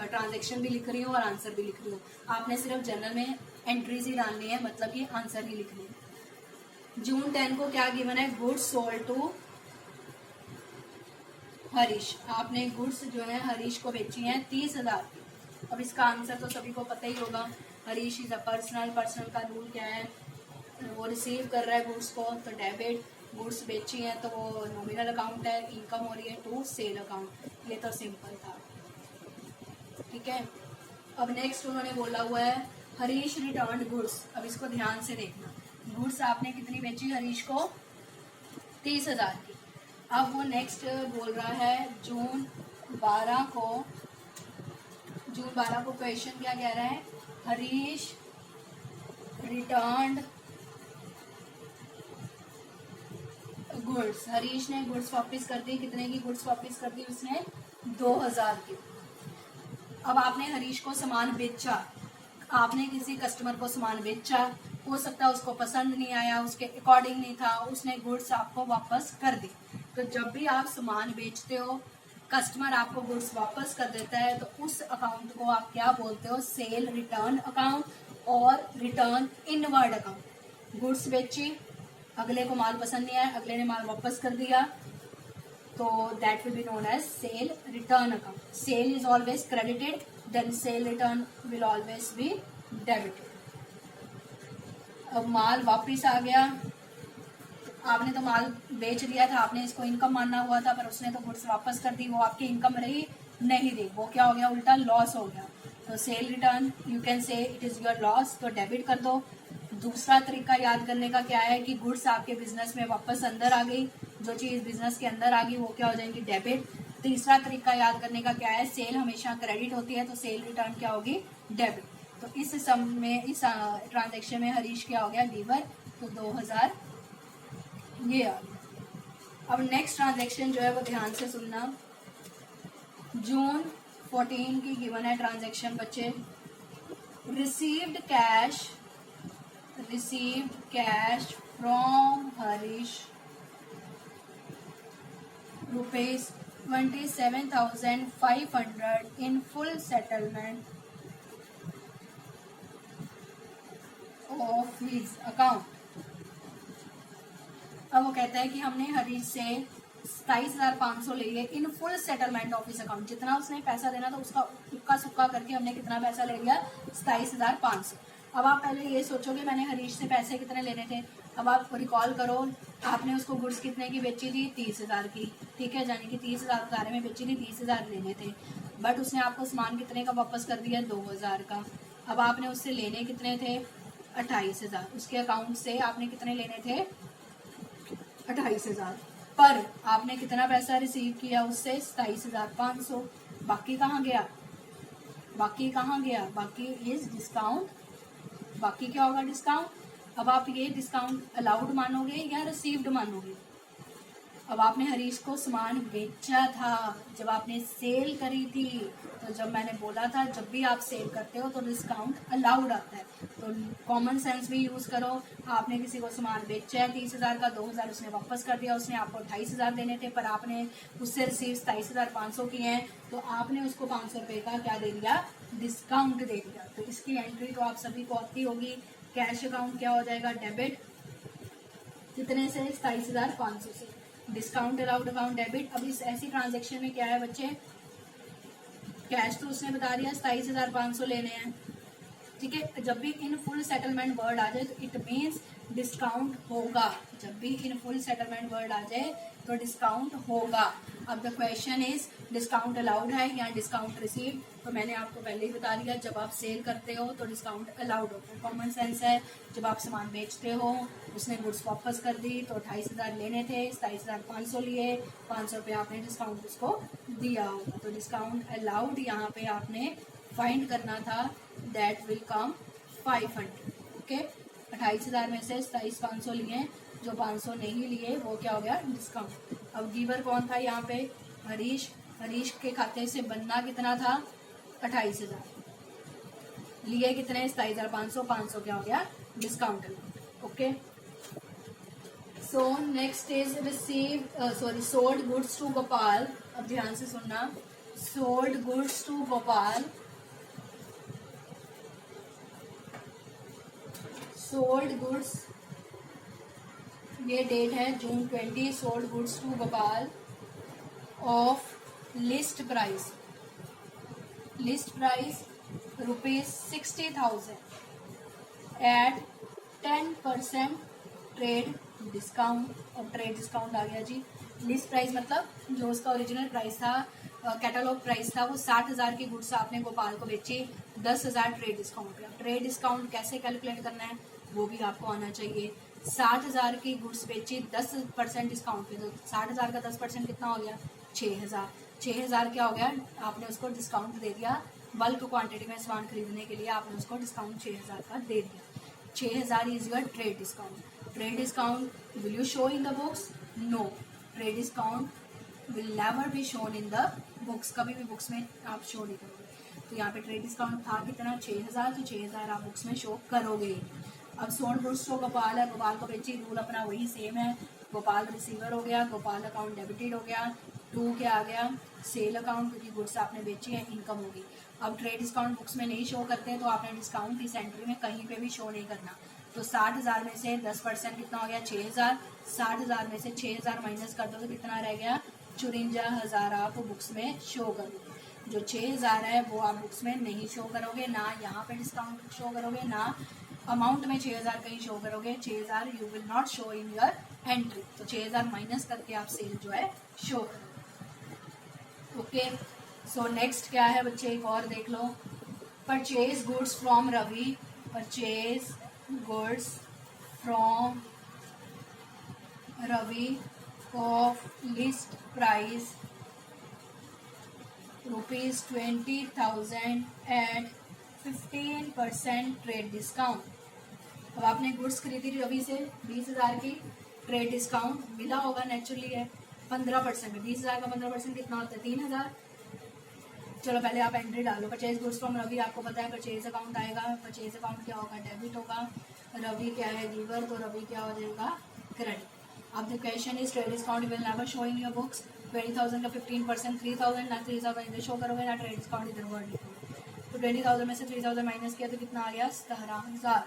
ट्रांजेक्शन भी लिख रही हूँ और आंसर भी लिख रही हूँ। आपने सिर्फ जनरल में एंट्रीज ही डालनी है, मतलब कि आंसर ही लिखनी है। जून 10 को क्या गिवन है, गुड्स सोल्ड टू हरीश। आपने गुड्स जो है हरीश को बेची हैं 30,000 की। अब इसका आंसर तो सभी को पता ही होगा, Harish is a personal, personal का रूल क्या है, वो रिसीव कर रहा है गुड्स को, तो डेबिट, गुड्स बेची है तो वो नॉमिनल अकाउंट है, इनकम हो रही है टू सेल अकाउंट। ये तो सिंपल था, ठीक है। अब नेक्स्ट उन्होंने बोला हुआ है हरीश रिटर्न गुड्स। अब इसको ध्यान से देखना, गुड्स आपने कितनी बेची हरीश को, 30,000 की। अब वो नेक्स्ट बोल रहा है जून 12 को क्वेश्चन क्या कह रहा है, हरीश रिटर्न गुड्स। हरीश ने गुड्स वापस कर दी, कितने की गुड्स वापस कर दी उसने, 2000 की। अब आपने हरीश को सामान बेचा, आपने किसी कस्टमर को सामान बेचा, हो सकता है उसको पसंद नहीं आया, उसके अकॉर्डिंग नहीं था, उसने गुड्स आपको वापस कर दी। तो जब भी आप सामान बेचते हो, कस्टमर आपको गुड्स वापस कर देता है, तो उस अकाउंट को आप क्या बोलते हो, सेल रिटर्न अकाउंट और रिटर्न इनवर्ड अकाउंट। गुड्स बेची, अगले को माल पसंद नहीं आया, अगले ने माल वापस कर दिया, तो that will be known as sale return account. Sale is always credited, then sale return will always be debited. अब माल वापिस आ गया, आपने तो माल बेच दिया था, आपने इसको इनकम मानना हुआ था, पर उसने तो गुड्स वापस कर दी, वो आपकी इनकम रही नहीं रही, वो क्या हो गया, उल्टा लॉस हो गया। तो cell return you can say it is your loss, तो डेबिट कर दो। दूसरा तरीका याद करने का क्या है कि गुड्स आपके बिजनेस में वापस अंदर आ गई, जो चीज बिजनेस के अंदर आ गई वो क्या हो जाएगी, डेबिट। तीसरा तरीका याद करने का क्या है, सेल हमेशा क्रेडिट होती है, तो सेल रिटर्न क्या होगी, डेबिट। तो इस सम में, इस ट्रांजेक्शन में हरीश क्या हो गया, गिवर, तो 2000 ये आ गया। अब नेक्स्ट ट्रांजेक्शन जो है वो ध्यान से सुनना। जून 14 की गिवन है ट्रांजेक्शन बच्चे। Received cash from Harish ₹27,500 in full settlement of his account. अब वो कहता है कि हमने हरीश से 27,500 ले लिए इन full settlement of his account. जितना उसने पैसा देना था उसका उक्का सुक्का करके हमने कितना पैसा ले लिया, 27,500। अब आप पहले ये सोचोगे मैंने हरीश से पैसे कितने लेने थे। अब आप रिकॉल करो, आपने उसको गुड्स कितने की बेची थी, 30,000 की, ठीक है, यानी कि 30,000 उधारे में बेची थी, 30,000 लेने थे। बट उसने आपको सामान कितने का वापस कर दिया, 2,000 का। अब आपने उससे लेने कितने थे, 28,000। उसके अकाउंट से आपने कितने लेने थे, 28,000, पर आपने कितना पैसा रिसीव किया उससे, 27,500। बाकी कहाँ गया, बाकी इज डिस्काउंट। बाकी क्या होगा, डिस्काउंट। अब आप ये डिस्काउंट अलाउड मानोगे या रिसीव्ड मानोगे। अब आपने हरीश को सामान बेचा था, जब आपने सेल करी थी, तो जब मैंने बोला था जब भी आप सेल करते हो तो डिस्काउंट अलाउड आता है, तो कॉमन सेंस भी यूज करो। आपने किसी को सामान बेचा है 30,000 का, 2,000 उसने वापस कर दिया, उसने आपको 28,000 देने थे, पर आपने उससे रिसीव 27,500 किए हैं, तो आपने उसको 500 रुपये का क्या दे दिया, डिस्काउंट दे दिया। तो इसकी एंट्री तो आप सभी को आती होगी। कैश अकाउंट क्या हो जाएगा, डेबिट, कितने से, 27,500 से। Discount allowed account debit. अब इस ऐसी ट्रांजेक्शन में क्या है बच्चे, कैश तो उसने बता दिया 27,500 लेने हैं, ठीक है। जब भी इन फुल सेटलमेंट वर्ड आ जाए तो इट मीन्स डिस्काउंट होगा। जब भी इन फुल सेटलमेंट वर्ड आ जाए तो डिस्काउंट होगा। अब the question is discount allowed है या डिस्काउंट रिसीव। तो मैंने आपको पहले ही बता दिया, जब आप सेल करते हो तो डिस्काउंट अलाउड होता है, कॉमन सेंस है। जब आप सामान बेचते हो, उसने गुड्स वापस कर दी, तो 28,000 लेने थे, 27,500 लिए, 500 रुपये आपने डिस्काउंट उसको दिया होगा। तो डिस्काउंट अलाउड यहाँ पे आपने फाइंड करना था, दैट विल कम 500। ओके, 28,000 में से 27,500 लिए, जो 500 नहीं लिए वो क्या हो गया, डिस्काउंट। अब गिवर कौन था यहाँ पे, हरीश। हरीश के खाते से बनना कितना था, 28,000, लिए कितने, 27,500, 500 क्या हो गया, discount. Okay, so next is sold goods to Gopal. अब ध्यान से सुनना, sold goods to Gopal, sold goods, ये डेट है June 20, sold goods to Gopal of list price ₹60,000 at 10% trade discount. अब ट्रेड डिस्काउंट आ गया जी। लिस्ट प्राइस मतलब जो उसका ओरिजिनल प्राइस था, कैटलॉग प्राइस था, वो 60,000 की गुड्स आपने गोपाल को बेची, 10,000 ट्रेड डिस्काउंट पे। ट्रेड डिस्काउंट कैसे कैलकुलेट करना है वो भी आपको आना चाहिए। 60,000 की गुड्स बेची 10% डिस्काउंट पे, तो 60,000 का 10% कितना हो गया, 6,000। 6,000 क्या हो गया, आपने उसको डिस्काउंट दे दिया। बल्क क्वांटिटी में सामान खरीदने के लिए आपने उसको डिस्काउंट 6,000 का दे दिया। 6,000 is your trade discount. Trade discount will you show in the books, no, trade discount will never be shown in the books, कभी भी बुक्स में आप शो नहीं करोगे। तो यहाँ पे ट्रेड डिस्काउंट था कितना, 6,000, तो 6,000 आप बुक्स में शो करोगे। अब सोल्ड गुड्स टू गोपाल है, गोपाल को बेची, रूल अपना वही सेम है। गोपाल रिसीवर हो गया, गोपाल अकाउंट डेबिटेड हो गया। टू क्या आ गया, सेल अकाउंट, क्योंकि गुड्स आपने बेची है, इनकम होगी। अब ट्रेड डिस्काउंट बुक्स में नहीं शो करते, तो आपने डिस्काउंट इस एंट्री में कहीं पे भी शो नहीं करना। तो 60,000 में से 10% कितना हो गया, 6,000। 60,000 में से 6,000 माइनस कर दो तो कितना रह गया, 54,000 आप बुक्स में शो करोगे। जो 6,000 है वो आप बुक्स में नहीं शो करोगे, ना यहाँ पे डिस्काउंट शो करोगे, ना अमाउंट में 6,000 कहीं शो करोगे। 6,000 you will not show in your entry. तो 6,000 माइनस करके आप सेल जो है शो करोगे। ओके, सो नेक्स्ट क्या है बच्चे, एक और देख लो। Purchase goods from Ravi, purchase goods from Ravi of list price ₹20,000 at 15% trade discount. अब आपने गुड्स खरीदी रवि से 20,000 की, ट्रेड डिस्काउंट मिला होगा, नेचुरली है 15% में। 20,000 का 15% कितना होता है? 3,000। चलो पहले आप एंट्री डालो। परचेज गुड्स फ्रॉम रवि, आपको पता है परचेज अकाउंट आएगा। परचेज अकाउंट क्या होगा? डेबिट होगा। रवि क्या है? गिवर, तो रवि क्या हो जाएगा? क्रेडिट। अब the question is trade discount will never show in your books. 20,000 का 15% 3,000, ना 3,000 इधर शो करोगे ना ट्रेड डिस्काउंट इधर वर्ड लिखोगे। तो 20,000 में से 3,000 माइनस किया तो कितना आ गया? 17,000।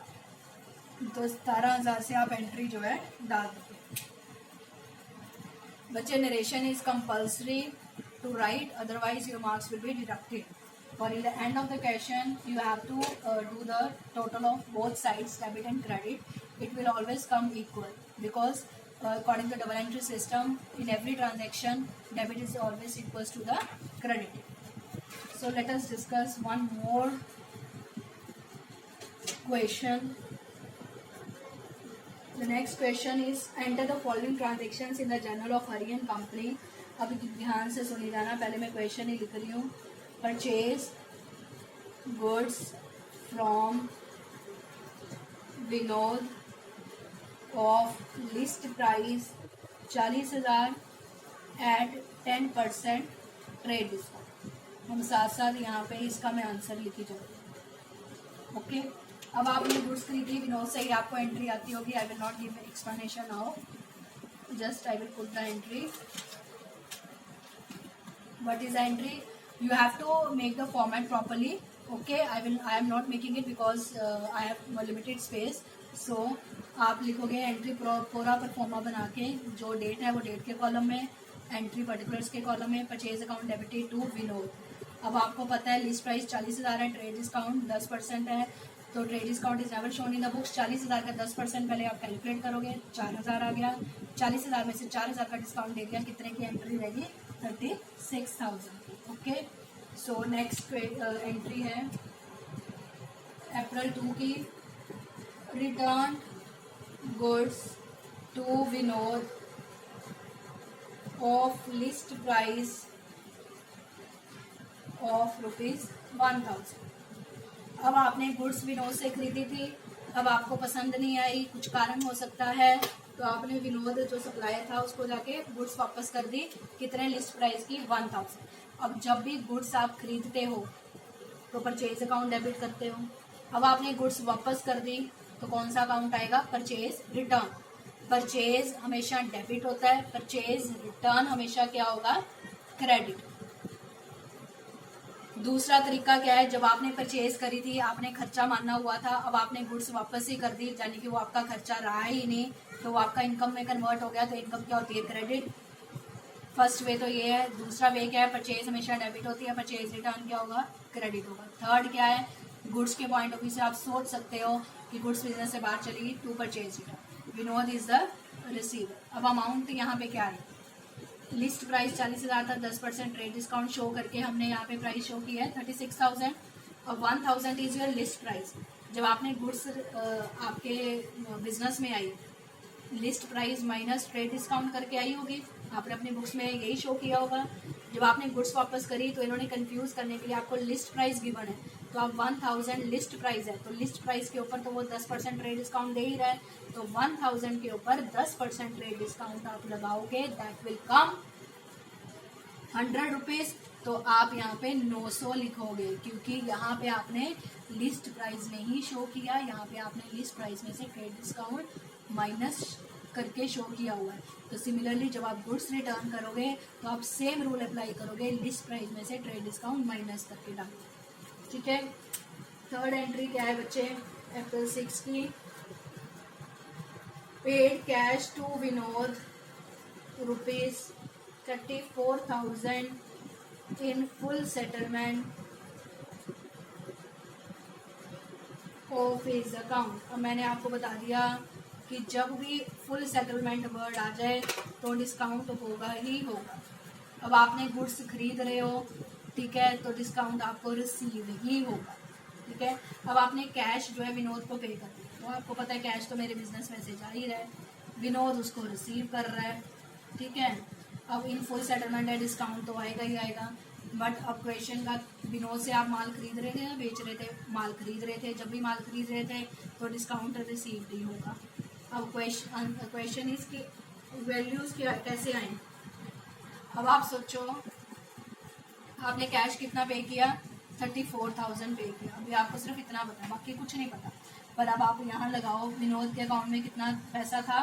तो 17,000 से आप एंट्री जो है डाल दीजिए। बच्चे narration is compulsory to write, otherwise your marks will be deducted. For in the end of the question you have to do the total of both sides, debit and credit. It will always come equal because according to double entry system, in every transaction debit is always equals to the credit. So let us discuss one more question. The next question is enter the following transactions in the journal of Hari and Company. अभी ध्यान से सुनी जाना, पहले मैं question ही लिख रही हूँ। Purchase goods from Vinod of list price 40,000 at 10% trade discount. हम साथ साथ यहाँ पे इसका मैं आंसर लिखी जाऊँगी। ओके, अब आपने गुड्स खरीदी विनोद से ही, आपको एंट्री आती होगी। I will not give explanation now, just I will put the entry. What is the entry? You have to make the format properly. Okay, I am not making it because I have limited space. So आप लिखोगे entry पूरा pro forma बना के, जो date है वो date के column में, एंट्री पर्टिकुलर्स के कॉलम में, purchase account debited to Vinod. अब आपको पता है लिस्ट प्राइस 40,000 है, ट्रेड डिस्काउंट 10% है, तो trade discount is never shown in the books. 40,000 का 10% पहले आप कैलकुलेट करोगे, 4,000 आ गया। 40,000 में से 4,000 का डिस्काउंट दे दिया, कितने की एंट्री रहेगी? 36,000। ओके, सो नेक्स्ट एंट्री है अप्रैल 2 की। Return goods to Vinod of list price of ₹1,000। अब आपने गुड्स विनोद से खरीदी थी, अब आपको पसंद नहीं आई, कुछ कारण हो सकता है, तो आपने विनोद जो सप्लायर था उसको जाके गुड्स वापस कर दी। कितने? लिस्ट प्राइस की 1,000। अब जब भी गुड्स आप खरीदते हो तो परचेज अकाउंट डेबिट करते हो। अब आपने गुड्स वापस कर दी तो कौन सा अकाउंट आएगा? Purchase return. परचेज हमेशा डेबिट होता है, परचेज रिटर्न हमेशा क्या होगा? क्रेडिट। दूसरा तरीका क्या है? जब आपने परचेज करी थी, आपने खर्चा मानना हुआ था, अब आपने गुड्स वापस ही कर दी, यानी कि वो आपका खर्चा रहा ही नहीं, तो वो आपका इनकम में कन्वर्ट हो गया, तो इनकम क्या होती है? क्रेडिट। फर्स्ट वे तो ये है। दूसरा वे क्या है? परचेज हमेशा डेबिट होती है, परचेज रिटर्न क्या होगा? क्रेडिट होगा। थर्ड क्या है? गुड्स के पॉइंट ऑफ व्यू से आप सोच सकते हो कि गुड्स बिजनेस से बाहर चलेगी, to purchase return. Vinod is the receiver. अब अमाउंट यहाँ पे क्या है? लिस्ट प्राइस 40,000 था, 10% ट्रेड डिस्काउंट शो करके हमने यहाँ पे प्राइस शो किया है 36,000। और 1,000 इज योर लिस्ट प्राइस। जब आपने गुड्स आपके बिजनेस में आई, list price minus trade discount करके आई होगी, आपने अपनी बुक्स में यही शो किया होगा। जब आपने गुड्स वापस करी तो इन्होंने कंफ्यूज करने के लिए आपको लिस्ट प्राइस गिवन है, तो आप 1,000 लिस्ट प्राइस है, तो लिस्ट प्राइस के ऊपर तो वो 10% ट्रेड डिस्काउंट दे ही रहा है, तो 1,000 के ऊपर 10% ट्रेड डिस्काउंट आप लगाओगे, दैट विल कम 100 रुपीज। तो आप यहाँ पे 900 लिखोगे, क्योंकि यहाँ पे आपने लिस्ट प्राइस में ही शो किया, यहाँ पे आपने लिस्ट प्राइस में से ट्रेड डिस्काउंट माइनस करके शो किया हुआ है। तो सिमिलरली जब आप गुड्स रिटर्न करोगे तो आप सेम रूल अप्लाई करोगे, लिस्ट प्राइस में से ट्रेड डिस्काउंट माइनस करके डालोगे। ठीक है। थर्ड एंट्री क्या है बच्चे? अप्रैल 6 की। Paid cash to Vinod ₹34,000 in full settlement of his account. अब मैंने आपको बता दिया कि जब भी फुल सेटलमेंट वर्ड आ जाए तो डिस्काउंट होगा ही होगा। अब आपने गुड्स खरीद रहे हो, ठीक है, तो डिस्काउंट आपको रिसीव ही होगा। ठीक है। अब आपने कैश जो है विनोद को पे कर दिया, तो आपको पता है कैश तो मेरे बिजनेस में से जा ही रहा है, विनोद उसको रिसीव कर रहा है। ठीक है। अब इन फुल सेटलमेंट है, डिस्काउंट तो आएगा ही आएगा, बट अब क्वेश्चन का विनोद से आप माल खरीद रहे थे या बेच रहे थे? माल खरीद रहे थे। जब भी माल खरीद रहे थे तो डिस्काउंट रिसीव ही होगा। अब क्वेश्चन इज कि वैल्यूज कैसे आए। अब आप सोचो, आपने कैश कितना पे किया? 34,000 पे किया। अभी आपको सिर्फ इतना पता है, बाकी कुछ नहीं पता। पर अब आप यहाँ लगाओ, विनोद के अकाउंट में कितना पैसा था?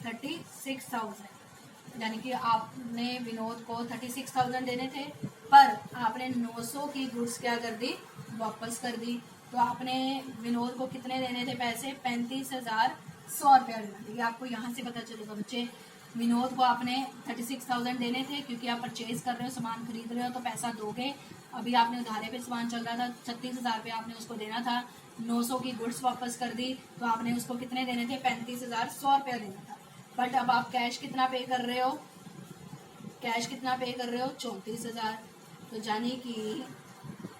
36,000। यानी कि आपने विनोद को 36,000 देने थे, पर आपने 900 की गुड्स क्या कर दी? वापस कर दी। तो आपने विनोद को कितने देने थे पैसे? 35,100 रुपया देना था। ये आपको यहाँ से पता चलेगा बच्चे। विनोद को आपने 36,000 देने थे, क्योंकि आप परचेज कर रहे हो, सामान खरीद रहे हो तो पैसा दोगे। अभी आपने उधारे पे सामान चल रहा था, 36,000 रुपये आपने उसको देना था। 900 की गुड्स वापस कर दी, तो आपने उसको कितने देने थे? 35,100 रुपया देना था। बट अब आप कैश कितना पे कर रहे हो? कैश कितना पे कर रहे हो? 34,000। तो यानी कि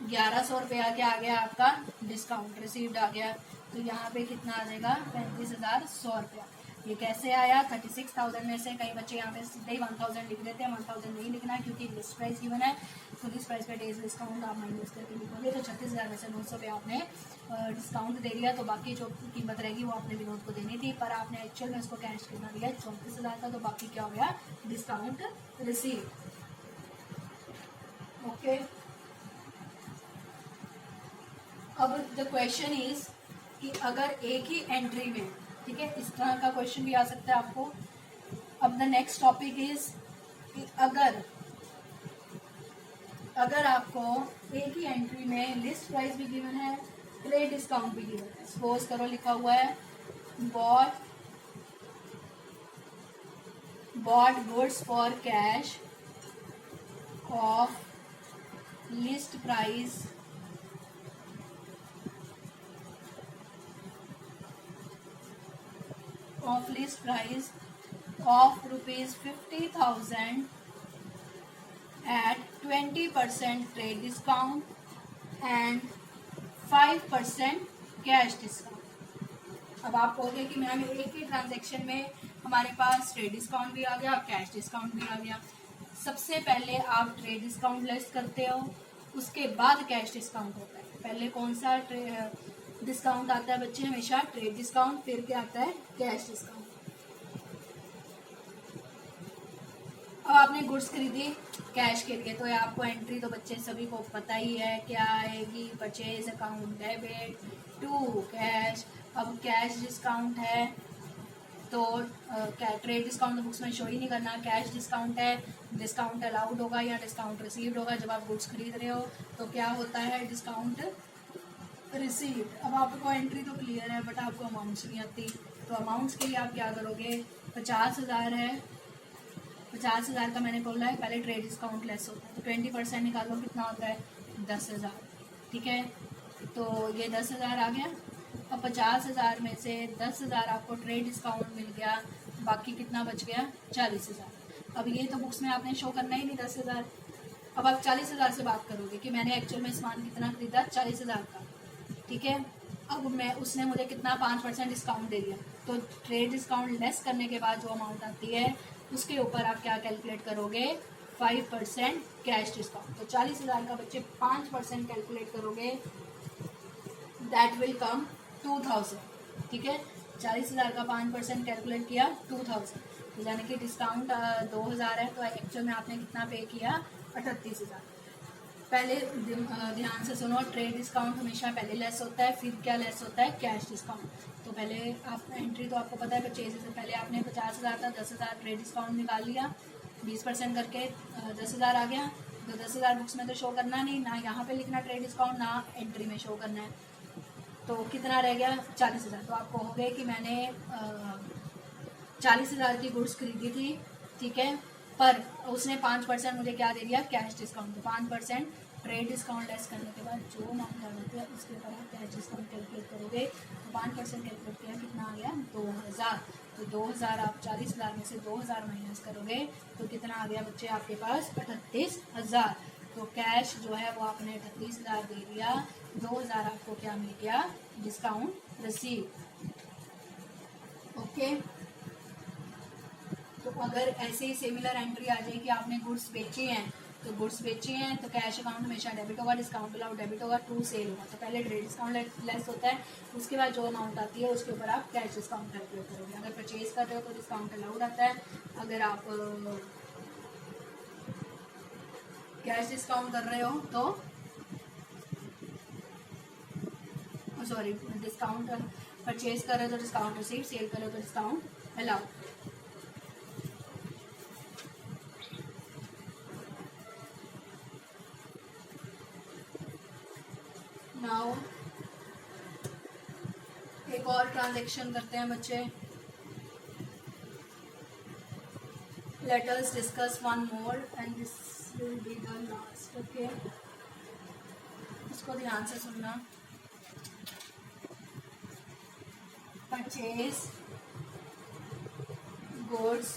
1,100 रुपया क्या आ गया आपका? डिस्काउंट रिसीव्ड आ गया। तो यहाँ पे कितना आ जाएगा? 35,100 रुपया। ये कैसे आया? 36,000 में से कई बच्चे यहाँ पे सीधे ही 1,000 लिख देते हैं। 1,000 नहीं लिखना है, क्योंकि लिस्ट प्राइस गिवन है। तो लिस्ट प्राइस पे डेज डिस्काउंट आप माइनस करके लिखोगे। तो 36,000 में से 900 पे आपने डिस्काउंट दे दिया, तो बाकी जो कीमत रहेगी वो आपने विनोद को देनी थी, पर आपने एक्चुअल में उसको कैश कितना दिया? 34,000 का। तो बाकी क्या हो गया? Discount receive. ओके। अब द क्वेश्चन इज कि अगर एक ही एंट्री में, ठीक है, इस तरह का क्वेश्चन भी आ सकता है आपको। अब द नेक्स्ट टॉपिक इज कि अगर आपको एक ही एंट्री में लिस्ट प्राइस भी गिवन है, ट्रेड डिस्काउंट भी गिवन है। सपोज करो लिखा हुआ है bought goods for cash of list price of rupees 50,000 at 20% trade discount and 5% cash discount. अब आप कहोगे कि मैम एक ही ट्रांजैक्शन में हमारे पास ट्रेड डिस्काउंट भी आ गया, कैश डिस्काउंट भी आ गया। सबसे पहले आप ट्रेड डिस्काउंट लेस करते हो, उसके बाद कैश डिस्काउंट होता है। पहले कौन सा डिस्काउंट आता है बच्चे? हमेशा ट्रेड डिस्काउंट, फिर क्या आता है? Cash discount. अब आपने गुड्स खरीदी कैश के लिए, तो आपको एंट्री तो बच्चे सभी को पता ही है क्या आएगी? Purchase account debit to cash. अब कैश डिस्काउंट है तो ट्रेड डिस्काउंट बुक्स में शो ही नहीं करना। कैश डिस्काउंट है, डिस्काउंट अलाउड होगा या डिस्काउंट रिसीव्ड होगा। जब आप गुड्स खरीद रहे हो तो क्या होता है? Discount received. अब आपको एंट्री तो क्लियर है, बट आपको अमाउंट्स नहीं आती। तो अमाउंट्स के लिए आप क्या करोगे? 50,000 है, 50,000 का मैंने बोला है, पहले ट्रेड डिस्काउंट लेस होता है, तो 20% निकालो, कितना होता है? 10,000। ठीक है, तो ये 10,000 आ गया। अब 50,000 में से 10,000 आपको ट्रेड डिस्काउंट मिल गया, बाकी कितना बच गया? 40,000। अब ये तो बुक्स में आपने शो करना ही नहीं 10,000। अब आप 40,000 से बात करोगे कि मैंने एक्चुअल में सामान कितना खरीदा? 40,000 का। ठीक है, अब उसने मुझे कितना? 5% डिस्काउंट दे दिया। तो ट्रेड डिस्काउंट लेस करने के बाद जो अमाउंट आती है उसके ऊपर आप क्या कैलकुलेट करोगे? 5% कैश डिस्काउंट। तो 40,000 का बच्चे 5% कैलकुलेट करोगे, दैट विल कम 2,000। ठीक है, 40,000 का 5% कैलकुलेट किया 2,000, तो यानी कि डिस्काउंट 2,000 है, तो एक्चुअल में आपने कितना पे किया? 38,000। पहले ध्यान से सुनो, ट्रेड डिस्काउंट हमेशा पहले लेस होता है, फिर क्या लेस होता है? Cash discount. तो पहले आप एंट्री तो आपको पता है, परचेज से पहले आपने 50,000 था, 10,000 ट्रेड डिस्काउंट निकाल लिया, 20% करके 10,000 आ गया। तो 10,000 बुक्स में तो शो करना नहीं, ना यहाँ पे लिखना ट्रेड डिस्काउंट, ना एंट्री में शो करना है। तो कितना रह गया? 40,000। तो आप कहोगे कि मैंने 40,000 की गुड्स खरीदी थी, ठीक है, पर उसने 5% मुझे क्या दे दिया? Cash discount. तो 5% ट्रेड डिस्काउंट लेस करने के बाद जो अमाउंट आ जाती है उसके ऊपर आप कैश डिस्काउंट कैलकुलेट करोगे। तो 5% कैलकुलेट किया, कितना आ गया? 2,000। तो 2,000 आप 40,000 में से 2,000 माइनस करोगे तो कितना आ गया बच्चे आपके पास? 38,000। तो कैश जो है वो आपने 38,000 दे दिया, 2,000 आपको क्या मिल गया? Discount receive. ओके, तो अगर ऐसे ही सिमिलर एंट्री आ जाए कि आपने गुड्स बेची हैं, तो गुड्स बेची हैं तो कैश अकाउंट हमेशा डेबिट होगा, डिस्काउंट अलाउड डेबिट होगा, टू सेल होगा। तो पहले ट्रेड डिस्काउंट लेस होता है, उसके बाद जो अमाउंट आती है उसके ऊपर आप कैश डिस्काउंट कैलकुलेट करोगे। अगर परचेज कर रहे हो तो डिस्काउंट अलाउड आता है, अगर आप कैश डिस्काउंट कर रहे हो तो सॉरी डिस्काउंट परचेज कर रहे हो तो डिस्काउंट रिसीव, सेल कर रहे हो तो डिस्काउंट अलाउड। नाउ एक और ट्रांजेक्शन करते हैं बच्चे। Late us discuss one more and this will be the last. Okay, इसको ध्यान से सुनना। Purchase goods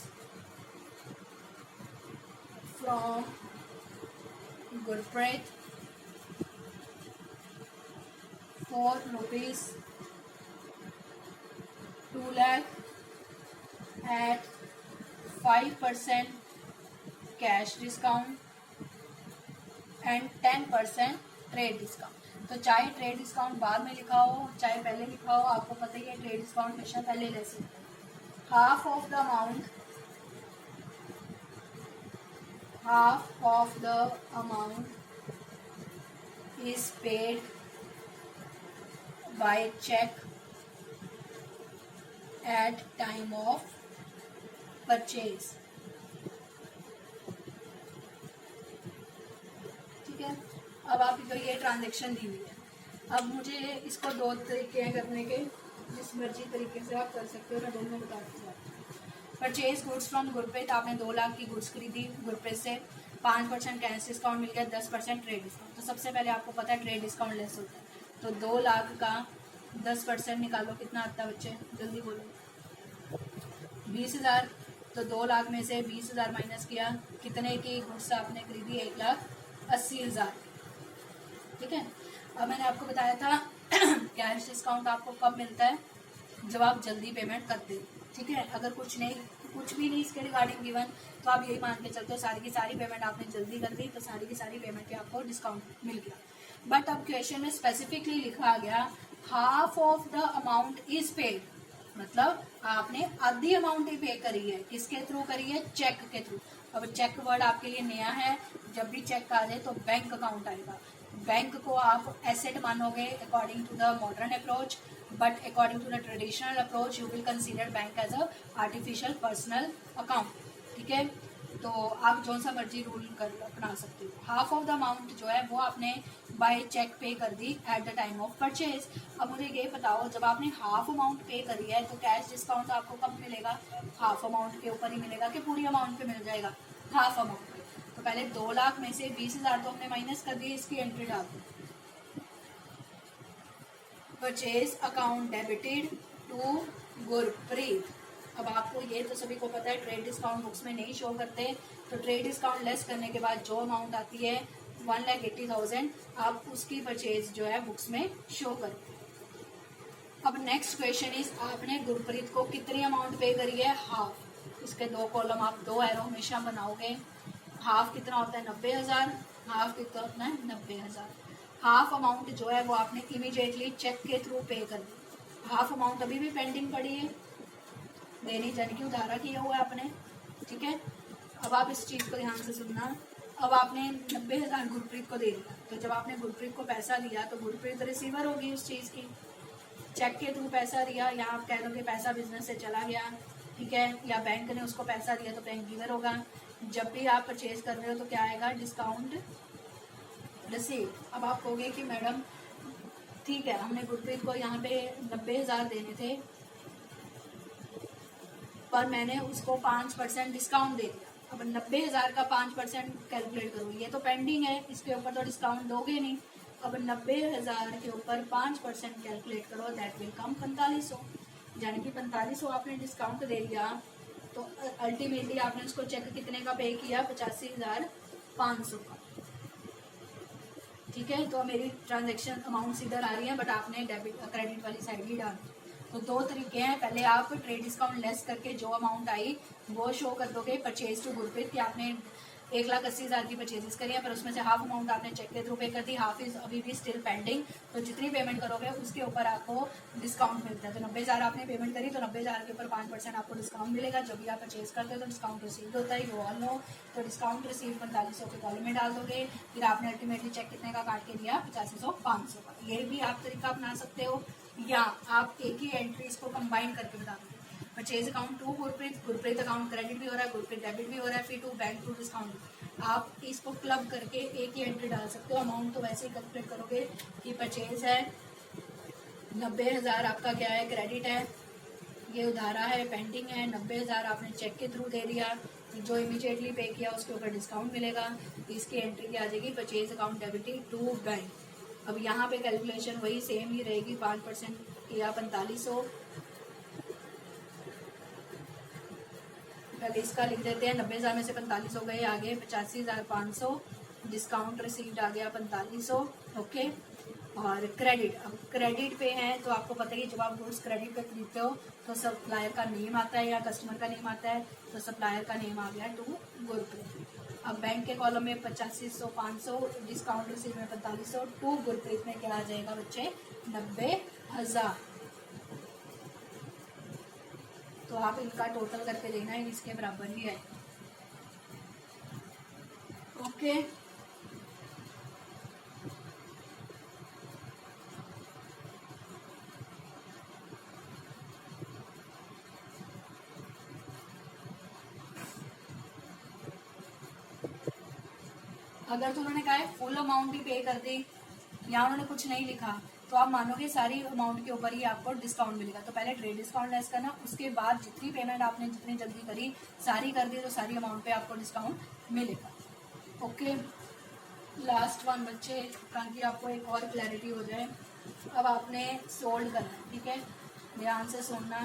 from Gurpreet for rupees 2 lakh at 5% cash discount and 10% trade discount. तो चाहे ट्रेड डिस्काउंट बाद में लिखा हो चाहे पहले लिखा हो, आपको पता ही है ट्रेड डिस्काउंट हमेशा पहले लेस होता है। Half of the amount is paid by check at time of purchase। ठीक है, अब आप तो ये ट्रांजेक्शन दी हुई है। अब मुझे इसको दो तरीके हैं करने के, जिस मर्जी तरीके से आप कर सकते हो, मैं दोनों बता दूँ। परचेज गुड्स फ्रॉम गुरप्रीत, आपने 2 लाख की गुड्स खरीदी गुरप्रीत से, 5% कैश डिस्काउंट मिल गया, 10% ट्रेड डिस्काउंट। तो सबसे पहले आपको पता है ट्रेड डिस्काउंट लेस होता है, तो 2 लाख का 10% निकालो, कितना आता है बच्चे, जल्दी बोलो। 20,000। तो 2 लाख में से 20,000 माइनस किया, कितने की गुड्स आपने खरीदी, 1,80,000। ठीक है, अब मैंने आपको बताया था कैश डिस्काउंट आपको कब मिलता है, जब आप जल्दी पेमेंट करते हो। ठीक है, अगर कुछ भी नहीं इसके रिगार्डिंग गिवन, तो आप यही मान के चलते हो सारी की सारी पेमेंट आपने जल्दी कर दी, तो सारी की सारी पेमेंट पे आपको डिस्काउंट मिल गया। बट अब क्वेश्चन में स्पेसिफिकली लिखा गया half of the amount is paid, मतलब आपने आधी अमाउंट ही पे करी है। किसके थ्रू करी है, चेक के थ्रू। अब चेक वर्ड आपके लिए नया है, जब भी चेक आ जाए तो बैंक अकाउंट आएगा। बैंक को आप एसेट मानोगे according to the modern approach, but according to the traditional approach you will consider bank as a artificial personal account. ठीक है, तो आप जो सा मर्जी रूल कर अपना सकते हो। हाफ ऑफ द अमाउंट जो है वो आपने बाय चेक पे कर दी at the time of purchase. अब मुझे ये बताओ, जब आपने हाफ अमाउंट पे करी है तो कैश डिस्काउंट आपको कब मिलेगा, हाफ अमाउंट के ऊपर ही मिलेगा कि पूरी अमाउंट पे मिल जाएगा, हाफ अमाउंट पे। तो पहले 2 लाख में से 20,000 तो हमने माइनस कर दिए, इसकी एंट्री डाल दी। Purchase account debited to Gurpreet. अब आपको ये तो सभी को पता है ट्रेड डिस्काउंट बुक्स में नहीं शो करते, तो ट्रेड डिस्काउंट लेस करने के बाद जो अमाउंट आती है 1,80,000 आप उसकी परचेज जो है बुक्स में शो करते हैं। अब नेक्स्ट क्वेश्चन इज, आपने गुरप्रीत को कितनी अमाउंट पे करी है, हाफ। इसके 2 कॉलम आप 2 एरो हमेशा बनाओगे। हाफ कितना होता है 90,000, हाफ कितना होता है 90,000। हाफ अमाउंट जो है वो आपने इमीडिएटली चेक के थ्रू पे कर दी। हाफ अमाउंट अभी भी पेंडिंग पड़ी है, देनी जाने की उधारा किया हुआ है आपने। ठीक है, अब आप इस चीज़ को ध्यान से सुनना। अब आपने 90,000 गुरप्रीत को दे दिया, तो जब आपने गुरप्रीत को पैसा दिया तो गुरप्रीत रिसीवर होगी उस चीज़ की। चेक के थ्रू पैसा दिया, या आप कह दो कि पैसा बिजनेस से चला गया, ठीक है, या बैंक ने उसको पैसा दिया तो बैंक गिवर होगा। जब भी आप परचेज कर रहे हो तो क्या आएगा, डिस्काउंट रिसीव। अब आप कहोगे कि मैडम ठीक है, हमने गुरप्रीत को यहाँ पे 90,000 देने थे, पर मैंने उसको 5% डिस्काउंट दे दिया। अब 90,000 का 5% कैलकुलेट करो, ये तो पेंडिंग है, इसके ऊपर तो डिस्काउंट दोगे नहीं। अब 90,000 के ऊपर 5% कैलकुलेट करो, दैट विल कम 4500, यानी कि 4500 आपने डिस्काउंट दे दिया, तो अल्टीमेटली आपने उसको चेक कितने का पे किया, 85,500 का। ठीक है, तो मेरी ट्रांजेक्शन अमाउंट्स इधर आ रही है, बट आपने डेबिट क्रेडिट वाली साइड ही डाल। तो 2 तरीके हैं, पहले आप ट्रेड डिस्काउंट लेस करके जो अमाउंट आई वो शो कर दोगे परचेज टू गुरप्रीत कि आपने 1,80,000 की परचेजेस करी है, पर उसमें से हाफ अमाउंट आपने चेक के थ्रू पे कर दी, हाफ इज अभी भी स्टिल पेंडिंग। तो जितनी पेमेंट करोगे उसके ऊपर आपको डिस्काउंट मिलता है। तो 90,000 आपने पेमेंट करी तो 90,000 के ऊपर 5% आपको डिस्काउंट मिलेगा। जब भी आप परचेज करते हो तो डिस्काउंट रिसीव होता है, यू ऑल नो। तो डिस्काउंट रिसीव 4500 के कॉलम में डाल दोगे, फिर आपने अल्टीमेटली चेक कितने का काट के दिया, 8500 500 का। ये भी आप तरीका अपना सकते हो, या आप एक ही एंट्रीज को कंबाइन करके बता दोगे। Purchase account to Gurpreet, Gurpreet account credit भी हो रहा है, गुरप्रीत डेबिट भी हो रहा है, फिर टू बैंक टू डिस्काउंट। आप इसको क्लब करके एक ही एंट्री डाल सकते हो। अमाउंट तो वैसे ही कैलकुलेट करोगे कि परचेज है 90,000, आपका क्या है क्रेडिट है, ये उधारा है पेंडिंग है, 90,000 आपने चेक के थ्रू दे दिया, जो इमीडिएटली पे किया उसके ऊपर डिस्काउंट मिलेगा। इसकी एंट्री क्या आ जाएगी, purchase account debited to bank. अब यहाँ पे कैलकुलेशन वही सेम ही रहेगी, 5% किया 4500, पहले इसका लिख देते हैं। 90,000 में से 4500 गए, आगे 85,500, डिस्काउंट रिसीव्ड आ गया 4500। ओके, और क्रेडिट, अब क्रेडिट पे है तो आपको पता है कि जब आप गुड्स क्रेडिट पे खरीदते हो तो सप्लायर का नेम आता है या कस्टमर का नेम आता है, तो सप्लायर का नेम आ गया टू गुरप्रीत। अब बैंक के कॉलम में 8500 500, डिस्काउंट रिसीव में 4500, टू गुरप्रीत में क्या आ जाएगा बच्चे 90,000। तो आप इनका टोटल करके देना है, इसके बराबर ही है। ओके, अगर तो उन्होंने कहा है फुल अमाउंट भी पे कर दी या उन्होंने कुछ नहीं लिखा, तो आप मानोगे सारी अमाउंट के ऊपर ही आपको डिस्काउंट मिलेगा। तो पहले ट्रेड डिस्काउंट लेस करना, उसके बाद जितनी पेमेंट आपने जितनी जल्दी करी सारी कर दी तो सारी अमाउंट पे आपको डिस्काउंट मिलेगा। ओके, लास्ट वन बच्चे, ताकि आपको एक और क्लैरिटी हो जाए। अब आपने सोल्ड करना है, ठीक है, ध्यान से सुनना।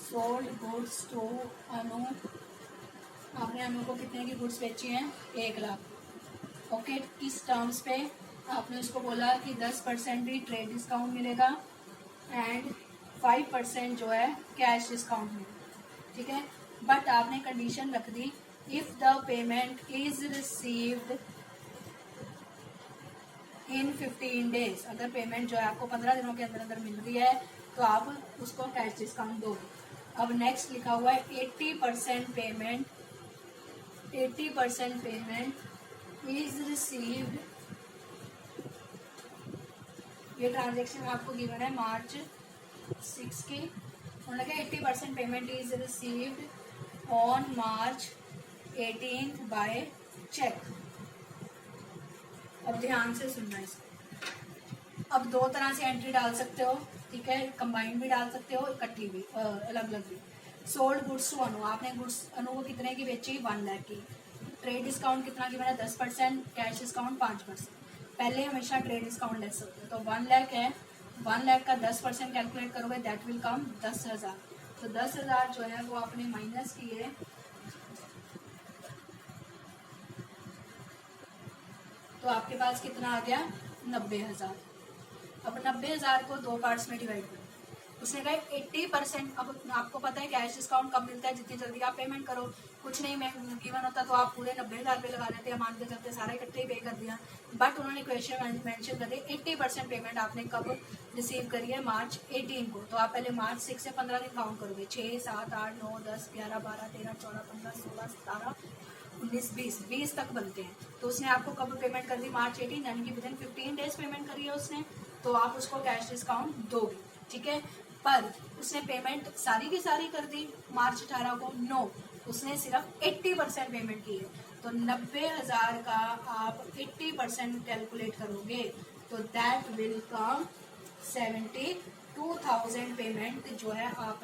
सोल्ड गुड्स टू अनु, आपने अनु को कितने की गुड्स बेची हैं, 1 लाख। ओके, किस टर्म्स पे, आपने उसको बोला कि 10% भी ट्रेड डिस्काउंट मिलेगा एंड 5% जो है कैश डिस्काउंट मिलेगा, ठीक है। बट आपने कंडीशन रख दी, if the payment is received in 15 days, अगर पेमेंट जो है आपको 15 दिनों के अंदर अंदर मिल रही है तो आप उसको कैश डिस्काउंट दोगे। अब नेक्स्ट लिखा हुआ है 80% पेमेंट, 80% पेमेंट इज रिसीव्ड, ये ट्रांजेक्शन आपको गिवन है मार्च 6 की। उन्होंने कहा 80% payment is received on March 18 by cheque. अब ध्यान से सुनना इसको। अब दो तरह से एंट्री डाल सकते हो, ठीक है, कंबाइंड भी डाल सकते हो, इकट्ठी भी, अलग अलग भी। सोल्ड गुड्स टू अनु, आपने गुड्स अनु को कितने की बेची, 1 लाख की। ट्रेड डिस्काउंट कितना की बना, 10%, कैश डिस्काउंट 5%। पहले हमेशा ट्रेड डिस्काउंट ले सकते हो। तो 1 लाख है, 1 लाख का 10% कैलकुलेट करोगे, दैट विल कम 10,000। तो 10,000 जो है वो आपने माइनस किए, तो आपके पास कितना आ गया, 90,000। अब 90,000 को 2 पार्ट्स में डिवाइड करो। उसने कहा 80%, अब आपको पता है कैश डिस्काउंट कब मिलता है, जितनी जल्दी आप पेमेंट करो। कुछ नहीं मैं गिवन होता तो आप पूरे 90,000 रुपये लगा देते हैं, मान के चलते सारा इकट्ठे ही पे कर दिया। बट उन्होंने क्वेश्चन मेंशन कर दिया 80% पेमेंट आपने कब रिसीव करी है, मार्च 18 को। तो आप पहले मार्च 6 से 15 दिन काउंट करोगे, 6 7 8 9 10 11 12 13 14 15 16 17 19 20 तक बनते हैं। तो उसने आपको कब पेमेंट कर दी, मार्च 18, यानी कि विद इन 15 डेज पेमेंट करी है उसने, तो आप उसको कैश डिस्काउंट दोगे, ठीक है। पर उसने पेमेंट सारी की सारी कर दी मार्च 18 को, नो, उसने सिर्फ 80% पेमेंट की है। तो 90,000 का आप 80% कैलकुलेट करोगे तो दैट विल कम 72,000 पेमेंट जो है आप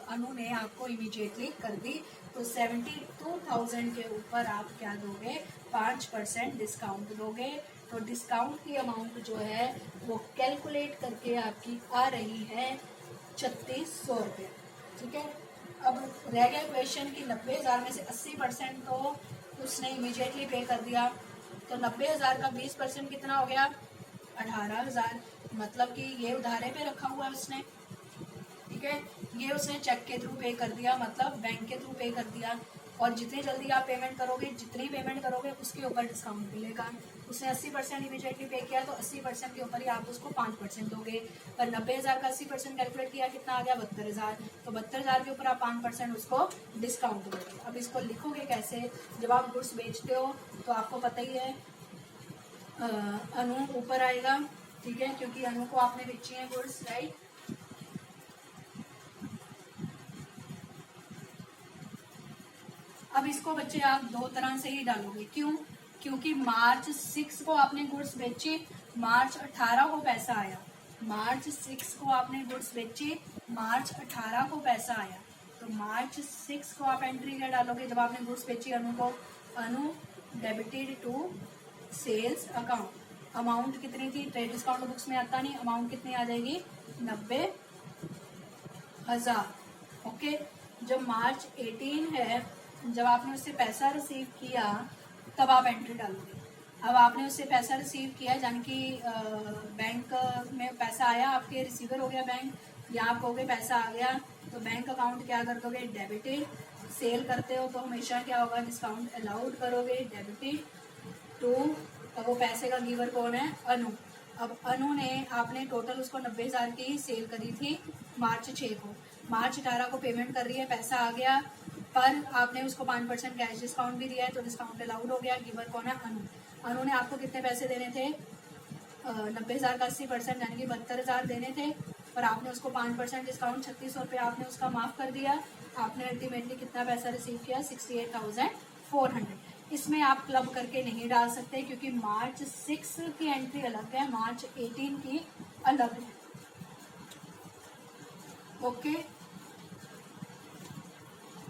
अनु ने आपको इमीडिएटली कर दी। तो 72,000 के ऊपर आप क्या दोगे, 5% डिस्काउंट दोगे। तो डिस्काउंट की अमाउंट जो है वो कैलकुलेट करके आपकी आ रही है 3600 रुपये, ठीक है। अब रह गया क्वेश्चन कि 90,000 में से 80% तो उसने इमीडिएटली पे कर दिया, तो 90,000 का 20% कितना हो गया, 18,000। मतलब कि ये उधारे पे रखा हुआ है उसने, ठीक है, ये उसने चेक के थ्रू पे कर दिया, मतलब बैंक के थ्रू पे कर दिया। और जितनी जल्दी आप पेमेंट करोगे, जितनी पेमेंट करोगे उसके ऊपर डिस्काउंट मिलेगा। उसने 80% इमीडिएटली पे किया तो 80% के ऊपर ही आप उसको 5% दोगे। पर 90,000 का 80% कैलकुलेट किया, कितना आ गया 72,000। तो 72,000 के ऊपर आप 5% उसको डिस्काउंट दोगे। अब इसको लिखोगे कैसे? जब आप गुड्स बेचते हो तो आपको पता ही है अनु ऊपर आएगा, ठीक है, क्योंकि अनु को आपने बेची है गुड्स, राइट। अब इसको बच्चे आप दो तरह से ही डालोगे, क्यों? क्योंकि मार्च 6 को आपने गुड्स बेची, मार्च 18 को पैसा आया। मार्च 6 को आपने गुड्स बेची, मार्च 18 को पैसा आया। तो मार्च 6 को आप एंट्री क्या डालोगे? जब आपने गुड्स बेची अनु को, Anu debited to sales account. Amount कितनी थी? ट्रेड डिस्काउंट बुक्स में आता नहीं, अमाउंट कितनी आ जाएगी? 90,000। ओके। जब मार्च 18 है, जब आपने उससे पैसा रिसीव किया तब आप एंट्री डालोगे। अब आपने उससे पैसा रिसीव किया, यानी कि बैंक में पैसा आया, आपके रिसीवर हो गया बैंक, या आप कहोगे पैसा आ गया, तो बैंक अकाउंट क्या कर दोगे? डेबिटेड। सेल करते हो तो हमेशा क्या होगा? डिस्काउंट अलाउड करोगे, डेबिटेड टू। अब वो पैसे का गिवर कौन है? अनु। अब अनु ने, आपने टोटल उसको 90,000 की सेल करी थी मार्च 6 को, मार्च 18 को पेमेंट कर रही है, पैसा आ गया, पर आपने उसको 5% कैश डिस्काउंट भी दिया है तो डिस्काउंट अलाउड हो गया। गिवर कौन है? अनु। अनु ने आपको कितने पैसे देने थे? 90,000 का 80% यानी कि 72,000 देने थे, पर आपने उसको 5% डिस्काउंट 3600 रुपये आपने उसका माफ़ कर दिया। आपने अल्टीमेटली कितना पैसा रिसीव किया? 68,400। इसमें आप क्लब करके नहीं डाल सकते क्योंकि मार्च 6 की एंट्री अलग है, मार्च 18 की अलग है। ओके।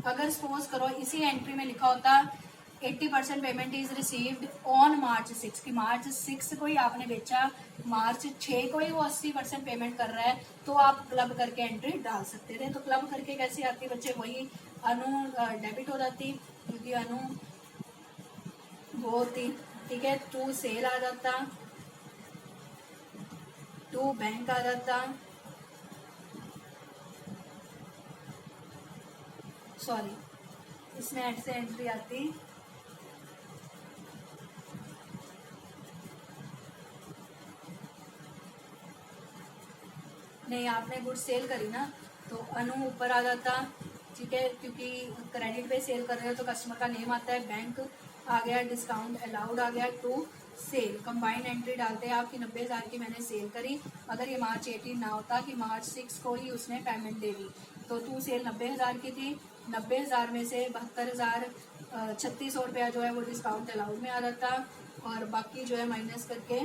अगर सपोज करो इसी एंट्री में लिखा होता 80% पेमेंट इज रिसीव्ड ऑन मार्च 6, कि मार्च 6 को ही आपने बेचा, मार्च 6 को ही वो 80% पेमेंट कर रहा है, तो आप क्लब करके एंट्री डाल सकते थे। तो क्लब करके कैसे आती बच्चे? वही अनु डेबिट हो जाती क्योंकि अनु वो होती, ठीक है। टू सेल आ जाता, टू बैंक आ जाता, सॉरी इसमें ऐसे एंट्री आती नहीं, आपने गुड सेल करी ना तो अनु ऊपर आ जाता, ठीक है, क्योंकि क्रेडिट पे सेल कर रहे हो तो कस्टमर का नेम आता है, बैंक आ गया, डिस्काउंट अलाउड आ गया, टू सेल। कंबाइंड एंट्री डालते हैं आपकी 90,000 की मैंने सेल करी। अगर ये मार्च 18 ना होता कि मार्च 6 को ही उसने पेमेंट दे दी, तो टू सेल 90,000 की थी, 90,000 में से 72,000 3600 रुपया जो है वो डिस्काउंट अलाउड में आ जाता, और बाकी जो है माइनस करके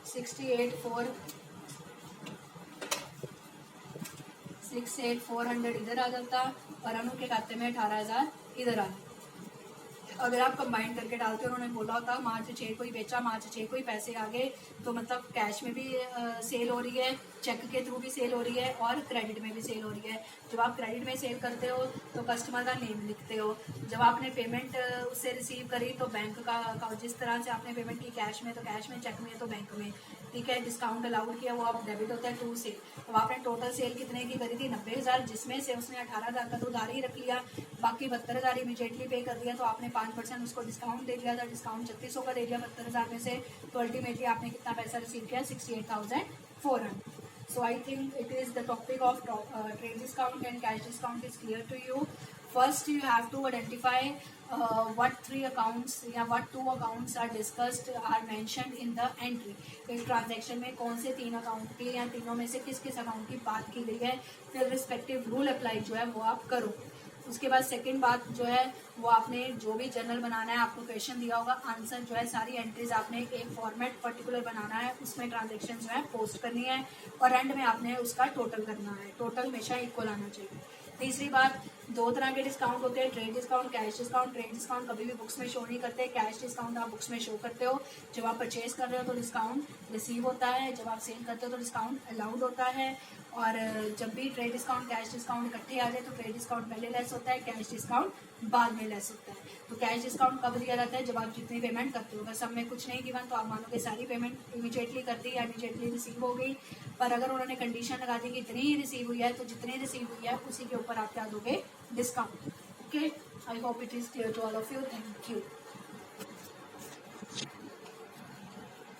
68,400 इधर आ जाता, और अनु के खाते में 18,000 इधर आ जाता। अगर आप कंबाइन करके डालते हो, उन्होंने बोला होता मार्च 6 को ही बेचा, मार्च 6 को ही पैसे आ गए, तो मतलब कैश में भी सेल हो रही है, चेक के थ्रू भी सेल हो रही है, और क्रेडिट में भी सेल हो रही है। जब आप क्रेडिट में सेल करते हो तो कस्टमर का नेम लिखते हो, जब आपने पेमेंट उससे रिसीव करी तो बैंक का जिस तरह से आपने पेमेंट की, कैश में तो कैश में, चेक में तो बैंक में, ठीक है। डिस्काउंट अलाउड किया वो आप डेबिट होता है टू से। अब आपने टोटल सेल कितने की करी थी? 90,000, जिसमें से उसने 18,000 का तो उधार ही रख लिया, बाकी 72,000 इमीडिएटली पे कर दिया, तो आपने 5% उसको डिस्काउंट दे दिया था, डिस्काउंट 3600 का दे दिया 72,000 में से, तो अल्टीमेटली आपने कितना पैसा रिसीव किया? 68,400। So I think it is the topic of trade discount and cash discount is clear to you. First you have to identify what three accounts या what two accounts are discussed are mentioned in the entry. एक transaction में कौन से तीन account की या तीनों में से किस किस अकाउंट की बात की गई है, फिर रिस्पेक्टिव रूल अप्लाई जो है वो आप करो। उसके बाद सेकंड बात जो है वो आपने जो भी जर्नल बनाना है, आपको क्वेश्चन दिया होगा, आंसर जो है सारी एंट्रीज आपने एक फॉर्मेट पर्टिकुलर बनाना है, उसमें ट्रांजेक्शन जो है पोस्ट करनी है, और एंड में आपने उसका टोटल करना है, टोटल हमेशा इक्वल आना चाहिए। तीसरी बात, दो तरह के डिस्काउंट होते हैं, trade discount, cash discount. Trade discount कभी भी बुक्स में शो नहीं करते, कैश डिस्काउंट आप बुक्स में शो करते हो। जब आप परचेज कर रहे हो तो डिस्काउंट रिसीव होता है, जब आप सेल करते हो तो डिस्काउंट अलाउड होता है, और जब भी ट्रेड डिस्काउंट कैश डिस्काउंट इकट्ठे आ जाए तो ट्रेड डिस्काउंट पहले लेस होता है, कैश डिस्काउंट बाद में लेस होता है। तो कैश डिस्काउंट कब दिया जाता है? जब आप जितनी पेमेंट करते हो। अगर सब में कुछ नहीं गिवन तो आप मानो कि सारी पेमेंट इमीडिएटली कर दी या इमीडिएटली रिसीव हो गई। पर अगर उन्होंने कंडीशन लगा दी कि इतनी ही रिसीव हुई है, तो जितनी रिसीव हुई है उसी के ऊपर आप क्या दोगे? Discount. Okay, I hope it is clear to all of you. Thank you.